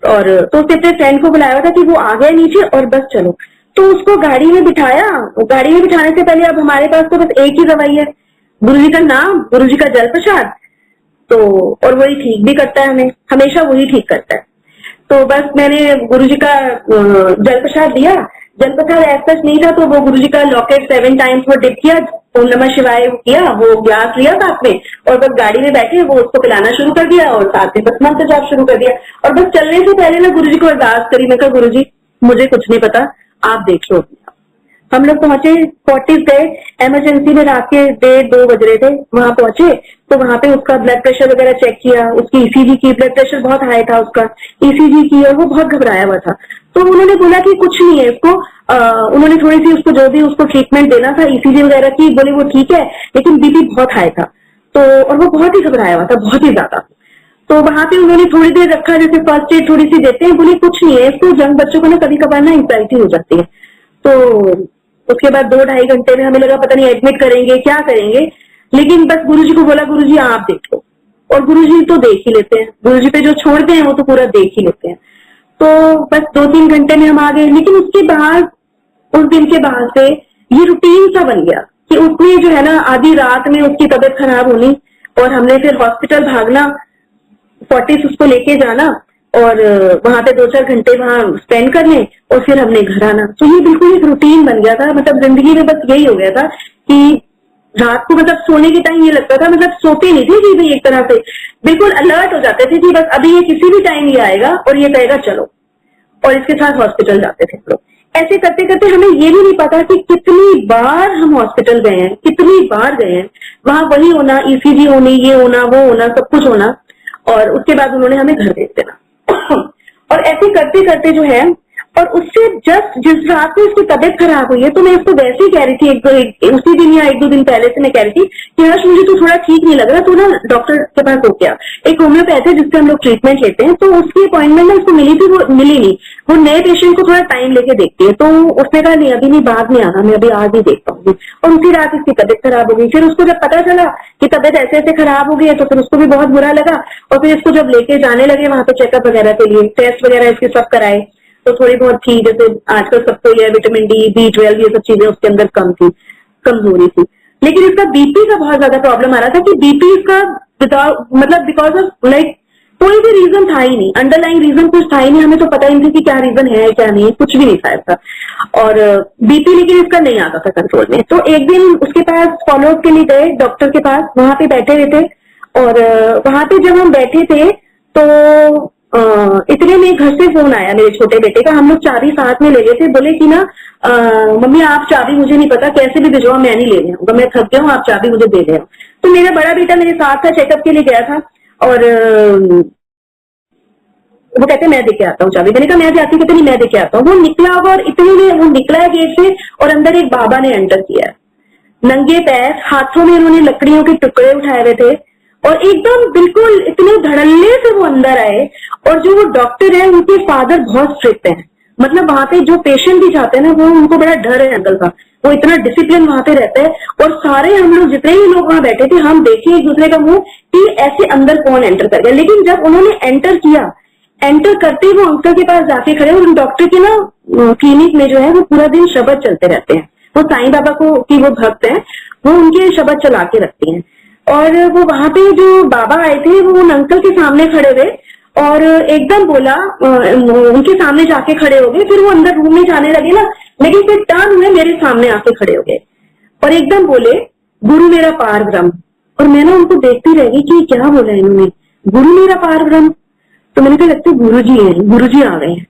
और तो उसने अपने फ्रेंड को बुलाया हुआ था कि वो आ गया नीचे और बस चलो। तो उसको गाड़ी में बिठाया, गाड़ी में बिठाने से पहले अब हमारे पास तो बस एक ही दवाई है, गुरुजी का नाम, गुरुजी का जल प्रसाद, तो और वही ठीक भी करता है, हमें हमेशा वही ठीक करता है। तो बस मैंने गुरुजी का जल प्रसाद दिया, जल प्रसाद ऐसा नहीं था, तो वो गुरुजी का लॉकेट 7 टाइम्स वो डिप किया, ओम नमः शिवाय किया, वो ग्लास लिया साथ में, और बस गाड़ी में बैठे वो उसको पिलाना शुरू कर दिया, और साथ में बस मंत्र जाप शुरू कर दिया। और बस चलने से पहले मैं गुरुजी को अरदास करी, मैं कहा गुरुजी मुझे कुछ नहीं पता, आप देख लो। हम लोग पहुंचे, 40 गए, इमरजेंसी में रात के 1:30-2 बज रहे थे, वहां पहुंचे तो वहां पे उसका ब्लड प्रेशर वगैरह चेक किया, उसकी ईसीजी की, ब्लड प्रेशर बहुत हाई था उसका, ईसीजी की, और वो बहुत घबराया हुआ था। तो उन्होंने बोला कि कुछ नहीं है इसको, उन्होंने थोड़ी सी उसको जो भी उसको ट्रीटमेंट देना था ईसीजी वगैरह की, बोले वो ठीक है, लेकिन बीपी बहुत हाई था। तो और वो बहुत ही घबराया हुआ था, बहुत ही ज्यादा। तो वहां पे उन्होंने थोड़ी देर रखा, जैसे फर्स्ट एड थोड़ी सी देते हैं, बोले कुछ नहीं है इसको, यंग बच्चों को ना कभी कभार ना एंग्जाइटी हो जाती है। तो उसके बाद 2-2.5 घंटे में हमें लगा पता नहीं एडमिट करेंगे क्या करेंगे, लेकिन बस गुरुजी को बोला गुरुजी आप देख लो, और गुरुजी तो देख ही लेते हैं, गुरुजी पे जो छोड़ते हैं वो तो पूरा देख ही लेते हैं। तो बस 2-3 घंटे में हम आ गए, लेकिन उसके बाद उस दिन के बाद से ये रूटीन सा बन गया कि उसने जो है ना आधी रात में उसकी तबीयत खराब होनी और हमने फिर हॉस्पिटल भागना, 40 उसको लेके जाना और वहां पे 2-4 घंटे वहां स्पेंड करने और फिर हमने घर आना। तो ये बिल्कुल एक रूटीन बन गया था, मतलब जिंदगी में बस यही हो गया था कि रात को मतलब सोने के टाइम ये लगता था, मतलब सोते नहीं थे कि भाई, एक तरह से बिल्कुल अलर्ट हो जाते थे कि बस अभी ये किसी भी टाइम ये आएगा और ये कहेगा चलो, और इसके साथ हॉस्पिटल जाते थे हम लोग। ऐसे करते करते हमें ये भी नहीं पता कि कितनी बार हम हॉस्पिटल गए हैं, कितनी बार गए हैं, वहां वही होना, ईसीजी होनी, ये होना, वो होना, सब कुछ होना, और उसके बाद उन्होंने हमें घर भेज देना। और ऐसे करते करते जो है, और उससे जस्ट जिस रात में उसकी तबीयत खराब हुई है, तो मैं इसको वैसे ही कह रही थी उसी दिन या 1-2 दिन पहले से मैं कह रही थी कि हर्ष मुझे तो थोड़ा ठीक नहीं लग रहा, तो ना डॉक्टर के पास हो गया। एक होम्योपैथ है जिससे हम लोग ट्रीटमेंट लेते हैं, तो उसकी अपॉइंटमेंट ना उसको मिली थी, वो मिली नहीं, वो नए पेशेंट को थोड़ा टाइम लेके देखती है। तो उसने कहा नहीं अभी नहीं, बाद में आना, मैं अभी आज ही देख पाऊंगी। और उसी रात उसकी तबीयत खराब हो गई। फिर उसको जब पता चला कि तबीयत ऐसे ऐसे खराब हो गई है, तो फिर उसको भी बहुत बुरा लगा, और फिर इसको जब लेके जाने लगे वहां पे चेकअप वगैरह के लिए, टेस्ट वगैरह इसके सब कराए, तो थोड़ी बहुत थी, जैसे आजकल सबको ये विटामिन डी, B12 ये सब चीजें उसके अंदर कम थी, कमजोरी थी। लेकिन इसका बीपी का बहुत ज्यादा प्रॉब्लम आ रहा था कि बीपी इसका मतलब बिकॉज ऑफ लाइक कोई भी रीजन था ही नहीं, अंडरलाइन रीजन कुछ था ही नहीं, हमें तो पता ही नहीं था कि क्या रीजन है क्या नहीं, कुछ भी नहीं था ऐसा। और बीपी लेकिन इसका नहीं आता था कंट्रोल में। तो एक दिन उसके पास फॉलोअप के लिए गए डॉक्टर के पास, वहां पे बैठे हुए थे, और वहां पे जब हम बैठे थे तो इतने में घर से फोन आया मेरे छोटे बेटे का। हम लोग चाबी साथ में ले गए थे, बोले कि ना मम्मी आप चाबी, मुझे नहीं पता कैसे भी भिजवाओ, मैं नहीं ले रहा हूँ, मैं थक गया हूँ, आप चाबी मुझे दे दे। तो मेरा बड़ा बेटा मेरे साथ था, चेकअप के लिए गया था, और वो कहते मैं देके आता हूँ चाबी। मैंने कहा मैं जाती, कहते नहीं मैं देके आता हूँ। वो निकला होगा, और इतने में वो निकला है गेट से, और अंदर एक बाबा ने एंटर किया है, नंगे पैर, हाथों में उन्होंने लकड़ियों के टुकड़े उठाए हुए थे, और एकदम बिल्कुल इतने धड़ल्ले से वो अंदर आए। और जो वो डॉक्टर है उनके फादर बहुत स्ट्रिक्ट हैं, मतलब वहां पे जो पेशेंट भी जाते हैं ना, वो उनको बड़ा डर है अंकल का, वो इतना डिसिप्लिन वहां पे रहता है। और सारे हम लोग जितने भी लोग वहां बैठे थे, हम देखे एक दूसरे का मुंह कि ऐसे अंदर कौन एंटर कर गया। लेकिन जब उन्होंने एंटर किया, एंटर करते ही वो अंकल के पास जाके खड़े, और डॉक्टर के ना क्लिनिक में जो है वो पूरा दिन शब्द चलते रहते हैं, वो साईं बाबा को की वो भक्त हैं, वो उनके शब्द चला के रखती हैं। और वो वहां पे जो बाबा आए थे वो उन अंकल के सामने खड़े हुए, और एकदम बोला, उनके सामने जाके खड़े हो गए। फिर वो अंदर रूम में जाने लगे ना, लेकिन फिर टर्न हुए मेरे सामने आके खड़े हो गए, और एकदम बोले गुरु मेरा पार ब्रह्म। और मैं ना उनको देखती रह गई कि क्या बोला इन्होंने, गुरु मेरा पार ब्रह्म। तो मैंने कहा लगता है गुरु जी है, गुरु जी आ गए हैं।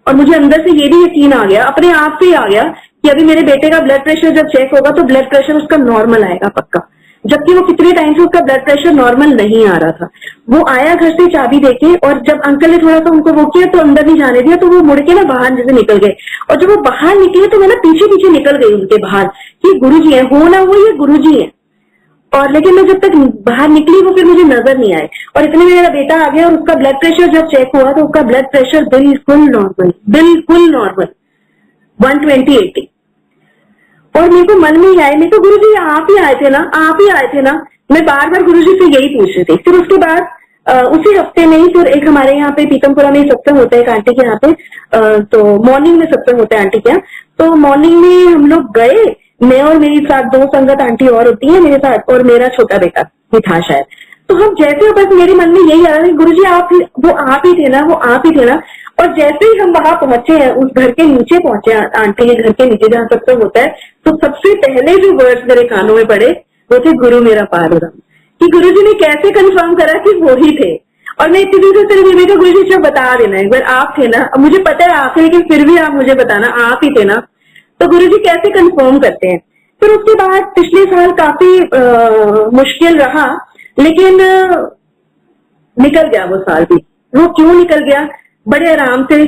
और मुझे अंदर से ये भी यकीन आ गया, अपने आप से ही आ गया कि अभी मेरे बेटे का ब्लड प्रेशर जब चेक होगा तो ब्लड प्रेशर उसका नॉर्मल आएगा पक्का, जबकि वो कितने टाइम से उसका ब्लड प्रेशर नॉर्मल नहीं आ रहा था। वो आया घर से चाबी देके, और जब अंकल ने थोड़ा सा उनको वो किया तो अंदर नहीं जाने दिया, तो वो मुड़ के ना बाहर जैसे निकल गए। और जब वो बाहर निकले तो मैं ना पीछे पीछे निकल गई उनके बाहर कि गुरुजी है, हो ना हो ये गुरुजी है। और लेकिन मैं जब तक बाहर निकली वो फिर मुझे नजर नहीं आए, और इतने में मेरा बेटा आ गया, और उसका ब्लड प्रेशर जब चेक हुआ तो उसका ब्लड प्रेशर बिल्कुल नॉर्मल, बिल्कुल नॉर्मल, 120/80। और मेरे को मन में ही आया, मेरे को गुरुजी आप ही आए थे ना, आप ही आए थे ना। मैं बार बार गुरुजी से यही पूछ रही थी। फिर उसके बाद उसी हफ्ते में ही फिर एक हमारे यहाँ पे पीतमपुरा में सत्संग होता है एक आंटी के यहाँ पे, तो मॉर्निंग में सत्संग होता है आंटी के यहाँ। तो मॉर्निंग में हम लोग गए, मैं और मेरी साथ 2 संगत आंटी और होती है मेरे साथ, और मेरा छोटा बेटा भी था शायद। तो हम जैसे, बस मेरे मन में यही आ रहा है गुरुजी आप ही, वो आप ही थे ना, वो आप ही थे ना। और जैसे ही हम वहां पहुंचे हैं, उस घर के नीचे पहुंचे, आंटी के घर के नीचे जहाँ सत्संग होता है, तो सबसे पहले जो वर्ड्स मेरे कानों में पड़े वो थे गुरु मेरा पार ब्रह्म। कि गुरुजी ने कैसे कंफर्म करा कि वो ही थे। और मैं इतनी दिन से सिर्फ मेरे को गुरुजी से बता देना एक बार आप थे ना, अब मुझे पता है आप थे, लेकिन फिर भी आप मुझे बताना आप ही थे ना। तो गुरुजी कैसे कंफर्म करते हैं। फिर उसके बाद पिछले साल काफी मुश्किल रहा, लेकिन निकल गया वो साल भी। वो क्यों निकल गया, बड़े आराम से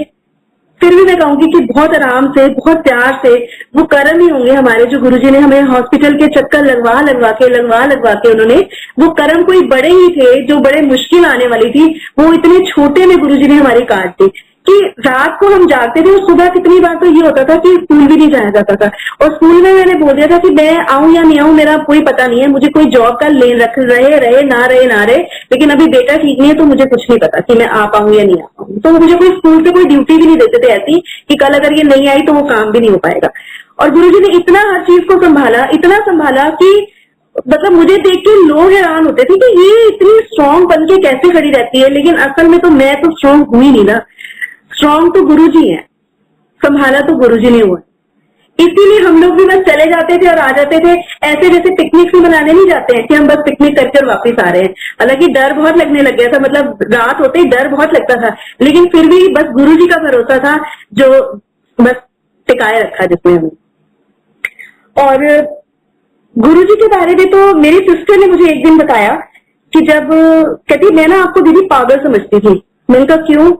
फिर भी मैं कहूंगी कि बहुत आराम से, बहुत प्यार से वो कर्म ही होंगे हमारे, जो गुरुजी ने हमें हॉस्पिटल के चक्कर लगवा के उन्होंने, वो कर्म कोई बड़े ही थे, जो बड़े मुश्किल आने वाली थी, वो इतने छोटे में गुरुजी ने हमारी काट दी कि रात को हम जागते थे और सुबह कितनी बार तो ये होता था कि स्कूल भी नहीं जाया जाता था। और स्कूल में मैंने बोल दिया था कि मैं आऊं या नहीं आऊं मेरा कोई पता नहीं है, मुझे कोई जॉब का ले रख रहे ना रहे, लेकिन अभी बेटा ठीक नहीं है तो मुझे कुछ नहीं पता कि मैं आ पाऊं या नहीं आ पाऊं। तो मुझे कोई स्कूल से कोई ड्यूटी भी नहीं देते थे ऐसी कि कल अगर ये नहीं आई तो वो काम भी नहीं हो पाएगा। और गुरुजी ने इतना हर चीज को संभाला, इतना संभाला कि मतलब मुझे देख के लोग हैरान होते थे कि ये इतनी स्ट्रांग बन के कैसे खड़ी रहती है, लेकिन असल में तो मैं तो स्ट्रांग हुई नहीं ना, स्ट्रांग तो गुरुजी है, संभाला तो गुरुजी ने हुआ। इसीलिए हम लोग भी बस चले जाते थे और आ जाते थे, ऐसे जैसे पिकनिक भी मनाने नहीं जाते हैं कि हम बस पिकनिक करके वापस आ रहे हैं। हालांकि डर बहुत लगने लग गया था, मतलब रात होते ही डर बहुत लगता था, लेकिन फिर भी बस गुरुजी का भरोसा था जो बस टिकाए रखा जिसने हमें। और गुरुजी के बारे में तो मेरी सिस्टर ने मुझे एक दिन बताया कि जब कहती मैं ना आपको दीदी पागल समझती थी। मैंने कहा क्यों,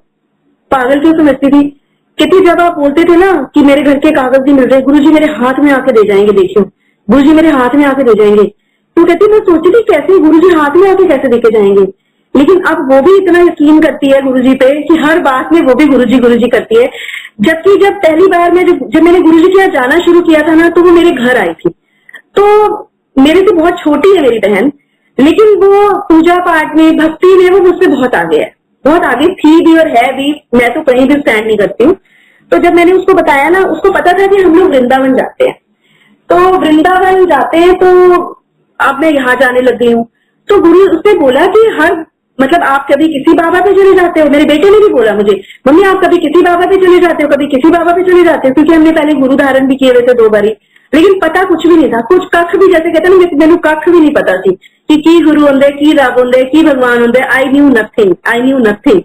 पागल क्यों समझती थी? कहती जब आप बोलते थे ना कि मेरे घर के कागज नहीं मिल रहे, गुरुजी मेरे हाथ में आके दे जाएंगे, देखियो गुरुजी मेरे हाथ में आके दे जाएंगे, तो कहती मैं सोचती थी कैसे गुरुजी हाथ में आके कैसे देके जाएंगे। लेकिन अब वो भी इतना यकीन करती है गुरुजी पे कि हर बात में वो भी गुरुजी गुरुजी करती है। जबकि जब पहली बार में जब मैंने गुरुजी के यहाँ जाना शुरू किया था ना, तो वो मेरे घर आई थी। तो मेरे से बहुत छोटी है मेरी बहन, लेकिन वो पूजा पाठ में, भक्ति में वो मुझसे बहुत आगे है, बहुत आगे थी भी और है भी। मैं तो कहीं भी स्टैंड नहीं करती हूँ। तो जब मैंने उसको बताया ना, उसको पता था कि हम लोग वृंदावन जाते हैं, तो वृंदावन जाते हैं तो अब मैं यहाँ जाने लग गई हूँ। तो गुरु उसने बोला कि हर मतलब आप कभी किसी बाबा पे चले जाते हो। मेरे बेटे ने भी बोला मुझे, मम्मी आप कभी किसी बाबा पे चले जाते हो, कभी किसी बाबा पे चले जाते हो, क्योंकि हमने पहले गुरु धारण भी किए हुए थे 2 बारी, लेकिन पता कुछ भी नहीं था, कुछ कख भी, जैसे कहते ना मैंने कख भी नहीं पता थी कि गुरु होंगे, की रब होंगे, की भगवान होंगे। आई न्यू नथिंग,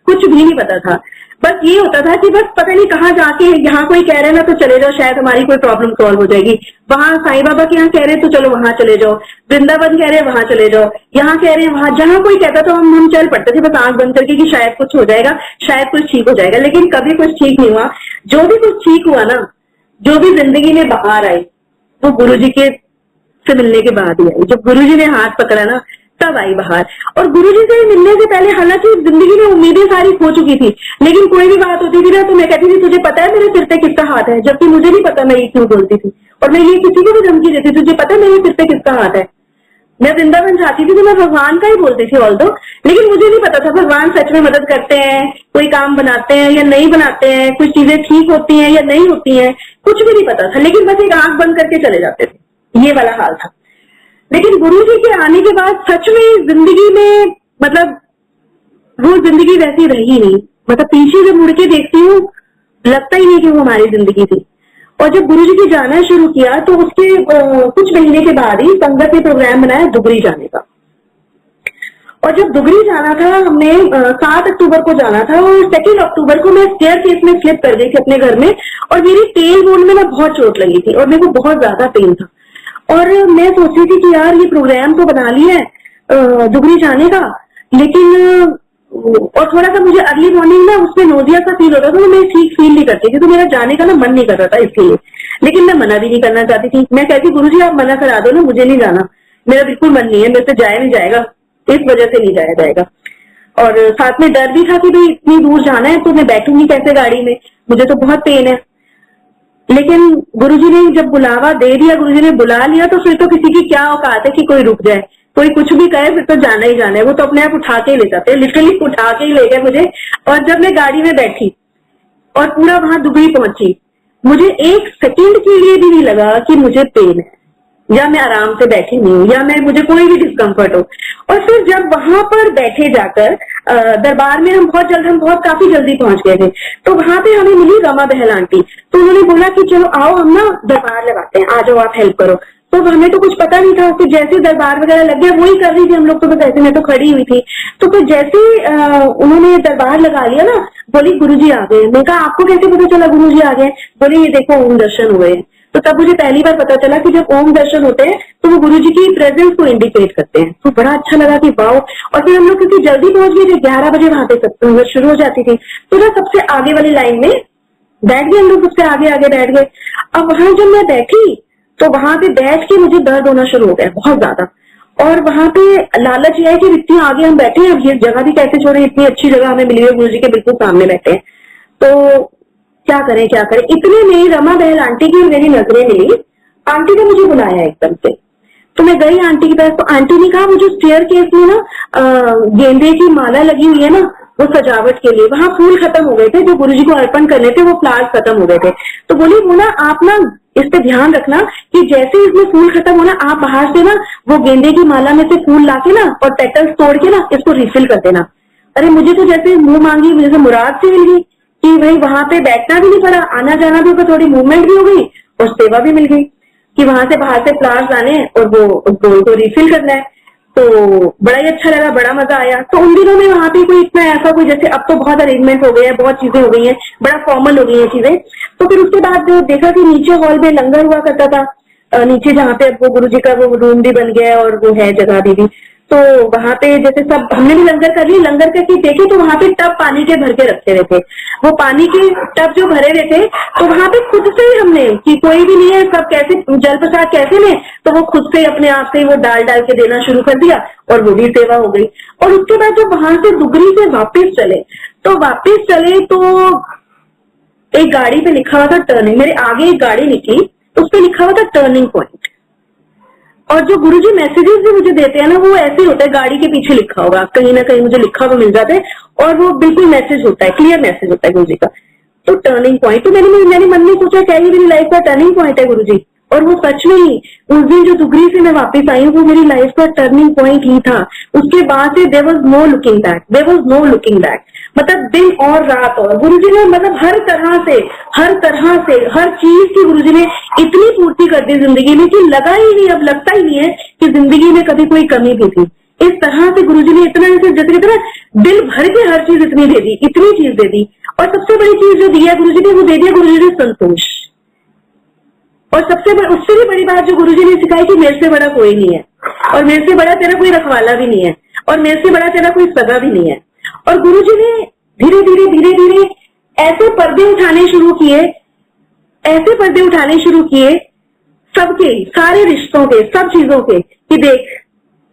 कुछ भी नहीं पता था। बस ये होता था कि बस पता नहीं कहाँ जाके, यहाँ कोई कह रहे हैं ना तो चले जाओ, शायद हमारी कोई प्रॉब्लम सॉल्व हो जाएगी। वहां साईं बाबा के यहाँ कह रहे हैं तो चलो वहां चले जाओ, वृंदावन कह रहे हैं वहां चले जाओ, यहाँ कह रहे हैं वहां, जहाँ कोई कहता तो हम चल पड़ते थे बस आंख बंद करके कि शायद कुछ हो जाएगा, शायद कुछ ठीक हो जाएगा। लेकिन कभी कुछ ठीक नहीं हुआ। जो भी कुछ ठीक हुआ ना, जो भी जिंदगी में बाहर आई, वो गुरुजी के से मिलने के बाद ही आई। जब गुरुजी ने हाथ पकड़ा ना, तब आई बाहर। और गुरुजी से मिलने से पहले हालांकि जिंदगी में उम्मीदें सारी खो चुकी थी, लेकिन कोई भी बात होती थी ना तो मैं कहती थी तुझे पता है मेरे सिर पे किसका हाथ है, जबकि मुझे नहीं पता मैं ये क्यों बोलती थी। और मैं ये किसी को भी धमकी देती थी, तुझे पता है मेरे सिर पे किसका हाथ है। मैं वृंदावन जाती थी तो मैं भगवान का ही बोलती थी ऑल्दो, लेकिन मुझे नहीं पता था भगवान सच में मदद करते हैं, कोई काम बनाते हैं या नहीं बनाते हैं, कुछ चीजें ठीक होती हैं या नहीं होती हैं, कुछ भी नहीं पता था। लेकिन बस एक आंख बंद करके चले जाते थे, ये वाला हाल था। लेकिन गुरुजी के आने के बाद सच में जिंदगी में मतलब वो जिंदगी वैसी रही नहीं। मतलब पीछे जब मुड़ के देखती हूँ लगता ही नहीं कि वो हमारी जिंदगी थी। और जब गुरुजी के जाना शुरू किया तो उसके कुछ महीने के बाद ही संगत ने प्रोग्राम बनाया दुबरी जाने का। और जब दुबरी जाना था, हमने 7 अक्टूबर को जाना था और 2 अक्टूबर को मैं स्टेयरकेस में स्लिप कर गई थी अपने घर में, और मेरी टेल बोन में ना बहुत चोट लगी थी और मेरे को बहुत ज्यादा पेन था। और मैं सोच रही थी कि यार ये प्रोग्राम तो बना लिया है दुबरी जाने का, लेकिन और थोड़ा सा मुझे अर्ली मॉर्निंग ना उसमें नोजिया सा फील होता था, तो मैं ठीक फील नहीं करती थी, तो मेरा जाने का ना मन नहीं कर रहा था इसलिए। लेकिन मैं मना भी नहीं करना चाहती थी। मैं कहती गुरुजी आप मना करा दो ना, मुझे नहीं जाना, मेरा बिल्कुल मन नहीं है, मेरे से जाया नहीं जाएगा, इस वजह से नहीं जाया जाएगा। और साथ में डर भी था कि भाई इतनी दूर जाना है तो मैं बैठूंगी कैसे गाड़ी में, मुझे तो बहुत पेन है। लेकिन गुरुजी ने जब बुलावा दे दिया, गुरुजी ने बुला लिया, तो फिर तो किसी की क्या औकात है कि कोई रुक जाए, कोई कुछ भी कहे फिर तो जाना ही जाना है। वो तो अपने आप उठा के ही ले जाते हैं, लिटरली उठा के ही ले गए मुझे। और जब मैं गाड़ी में बैठी और पूरा वहां दुबई पहुंची, मुझे 1 सेकंड के लिए भी नहीं लगा कि मुझे पेन है या मैं आराम से बैठी नहीं हूँ या मैं मुझे कोई भी डिस्कम्फर्ट हो। और फिर जब वहां पर बैठे जाकर दरबार में हम बहुत काफी जल्दी पहुंच गए थे, तो वहां पे हमें मिली रमा बहल आंटी। तो उन्होंने बोला कि चलो आओ हम ना दरबार लगाते हैं, आ जाओ आप हेल्प करो। तो हमें तो कुछ पता नहीं था, फिर जैसे दरबार वगैरह लग गया वही कर रही थी हम लोग, तो बस ऐसे मैं तो खड़ी हुई थी। तो फिर जैसे उन्होंने दरबार लगा लिया ना, बोली गुरुजी आ गए। मैंने कहा आपको कैसे पता चला गुरुजी आ गए? बोले ये देखो ओम दर्शन हुए। तो तब मुझे पहली बार पता चला कि जब ओम दर्शन होते हैं तो वो गुरुजी की प्रेजेंस को इंडिकेट करते हैं। तो बड़ा अच्छा लगा कि वाओ। और फिर हम लोग क्योंकि जल्दी पहुंच गए थे, 11 बजे वहां पे सब शुरू हो जाती थी, तो ना सबसे आगे वाली लाइन में बैठ गए हम लोग, उसके आगे आगे बैठ गए। अब वहां जब मैं बैठी तो वहां पे बैठ के मुझे दर्द होना शुरू हो गया बहुत ज्यादा, और वहां पे लालच ये है कि इतनी आगे हम बैठे हैं, अब ये जगह भी कैसे छोड़े, इतनी अच्छी जगह हमें मिली है, गुरु जी के बिल्कुल सामने बैठे हैं, तो क्या करें क्या करें। इतने में रमा बहल आंटी की मेरी नजरें मिली। आंटी ने मुझे बुलाया एकदम से, तो मैं गई आंटी के पास। तो आंटी ने कहा वो जो स्टेयर केस में ना गेंदे की माला लगी हुई है ना, वो सजावट के लिए, वहां फूल खत्म हो गए थे जो गुरुजी को अर्पण करने थे, वो फ्लावर्स खत्म हो गए थे। तो बोली वो ना आप ना इस पे ध्यान रखना कि जैसे इसमें फूल खत्म होना, आप बाहर से ना वो गेंदे की माला में से फूल लाके ना और पेटल्स तोड़ के ना इसको रिफिल कर देना। अरे मुझे तो जैसे मुंह मांगी, मुझे तो मुराद से मिल गई कि भाई वहां पे बैठना भी नहीं पड़ा, आना जाना भी होगा, थोड़ी मूवमेंट भी हो गई और सेवा भी मिल गई कि वहां से बाहर से फ्लावर्स लाने और वो गोल को रिफिल करना है। तो बड़ा ही अच्छा लगा, बड़ा मजा आया। तो उन दिनों में वहां पे कोई इतना ऐसा कोई, जैसे अब तो बहुत अरेंजमेंट हो गए हैं, बहुत चीजें हो गई हैं, बड़ा फॉर्मल हो गई हैं चीजें। तो फिर उसके बाद देखा कि नीचे हॉल में लंगर हुआ करता था, नीचे जहाँ पे अब वो गुरुजी का वो रूम भी बन गया है और वो है जगह भी। तो वहां पे जैसे सब हमने भी लंगर कर ली, लंगर करके देखे तो वहां पे टब पानी के भर के रखे हुए थे, वो पानी के टब जो भरे हुए थे, तो वहां पे खुद से ही हमने कि कोई भी नहीं है, सब कैसे जल प्रसाद कैसे लें, तो वो खुद से अपने आप से वो डाल डाल के देना शुरू कर दिया और वो भी सेवा हो गई। और उसके बाद जब वहां से दुगरी से वापस चले तो एक गाड़ी पे लिखा हुआ था टर्निंग, मेरे आगे एक गाड़ी निकली, उस पे लिखा हुआ था टर्निंग पॉइंट। और जो गुरुजी मैसेजेस भी मुझे देते हैं ना, वो ऐसे होता है, गाड़ी के पीछे लिखा होगा, कहीं ना कहीं मुझे लिखा हुआ मिल जाता है और वो बिल्कुल मैसेज होता है, क्लियर मैसेज होता है गुरुजी का। तो टर्निंग पॉइंट, तो मैंने मन में सोचा क्या ये मेरी लाइफ का टर्निंग पॉइंट है गुरुजी, और वो सच में ही उस दिन जो दुगरी से मैं वापस आई हूँ, वो मेरी लाइफ का टर्निंग पॉइंट ही था। उसके बाद से there was no looking back, मतलब दिन और रात। और गुरुजी ने मतलब हर तरह से हर चीज की गुरुजी ने इतनी पूर्ति कर दी जिंदगी में कि लगा ही नहीं, अब लगता ही नहीं है कि जिंदगी में कभी कोई कमी भी थी। इस तरह से गुरुजी ने इतना जैसे तरह दिल भर के हर चीज इतनी दे दी, इतनी चीज दे दी। और सबसे बड़ी चीज जो दिया गुरुजी ने, वो दे दिया गुरुजी ने संतोष। और उससे भी बड़ी बात जो गुरुजी ने सिखाई कि मेरे से बड़ा कोई नहीं है, और मेरे से बड़ा तेरा कोई रखवाला भी नहीं है, और मेरे से बड़ा तेरा कोई सगा भी नहीं है। और गुरुजी ने धीरे धीरे ऐसे पर्दे उठाने शुरू किए सबके, सारे रिश्तों के, सब चीजों के, कि देख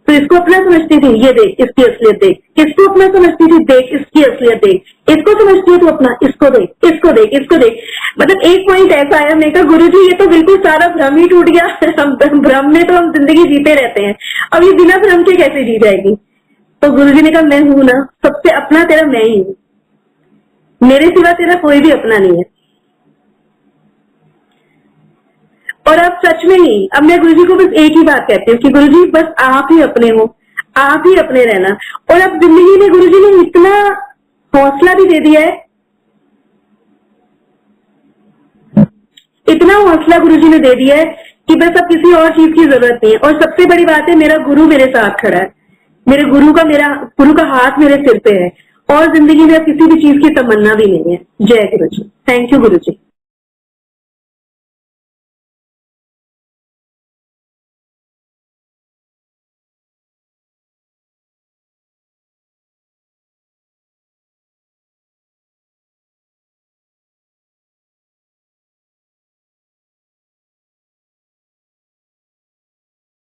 तो इसको अपना समझती थी, ये देख इसकी असलियत देख, इसको अपना समझती थी, देख इसकी असलियत देख, इसको समझती है तो अपना, इसको देख, इसको देख, इसको देख। मतलब एक पॉइंट ऐसा आया, मैं कहा गुरुजी ये तो बिल्कुल सारा भ्रम ही टूट गया, भ्रम में तो हम जिंदगी जीते रहते हैं, अब ये बिना भ्रम के कैसे जी जाएगी। तो गुरुजी ने कहा मैं हूं ना, सबसे अपना तेरा मैं ही हूं, मेरे सिवा तेरा कोई भी अपना नहीं है। और अब सच में ही, अब मैं गुरुजी को बस एक ही बात कहती हूँ कि गुरुजी बस आप ही अपने हो, आप ही अपने रहना। और अब जिंदगी में गुरुजी ने इतना हौसला भी दे दिया है, इतना हौसला गुरुजी ने दे दिया है कि बस अब किसी और चीज की जरूरत नहीं है। और सबसे बड़ी बात है, मेरा गुरु मेरे साथ खड़ा है, मेरे गुरु का हाथ मेरे सिर पे है, और जिंदगी में किसी भी चीज की तमन्ना भी नहीं है। जय गुरुजी, थैंक यू गुरुजी।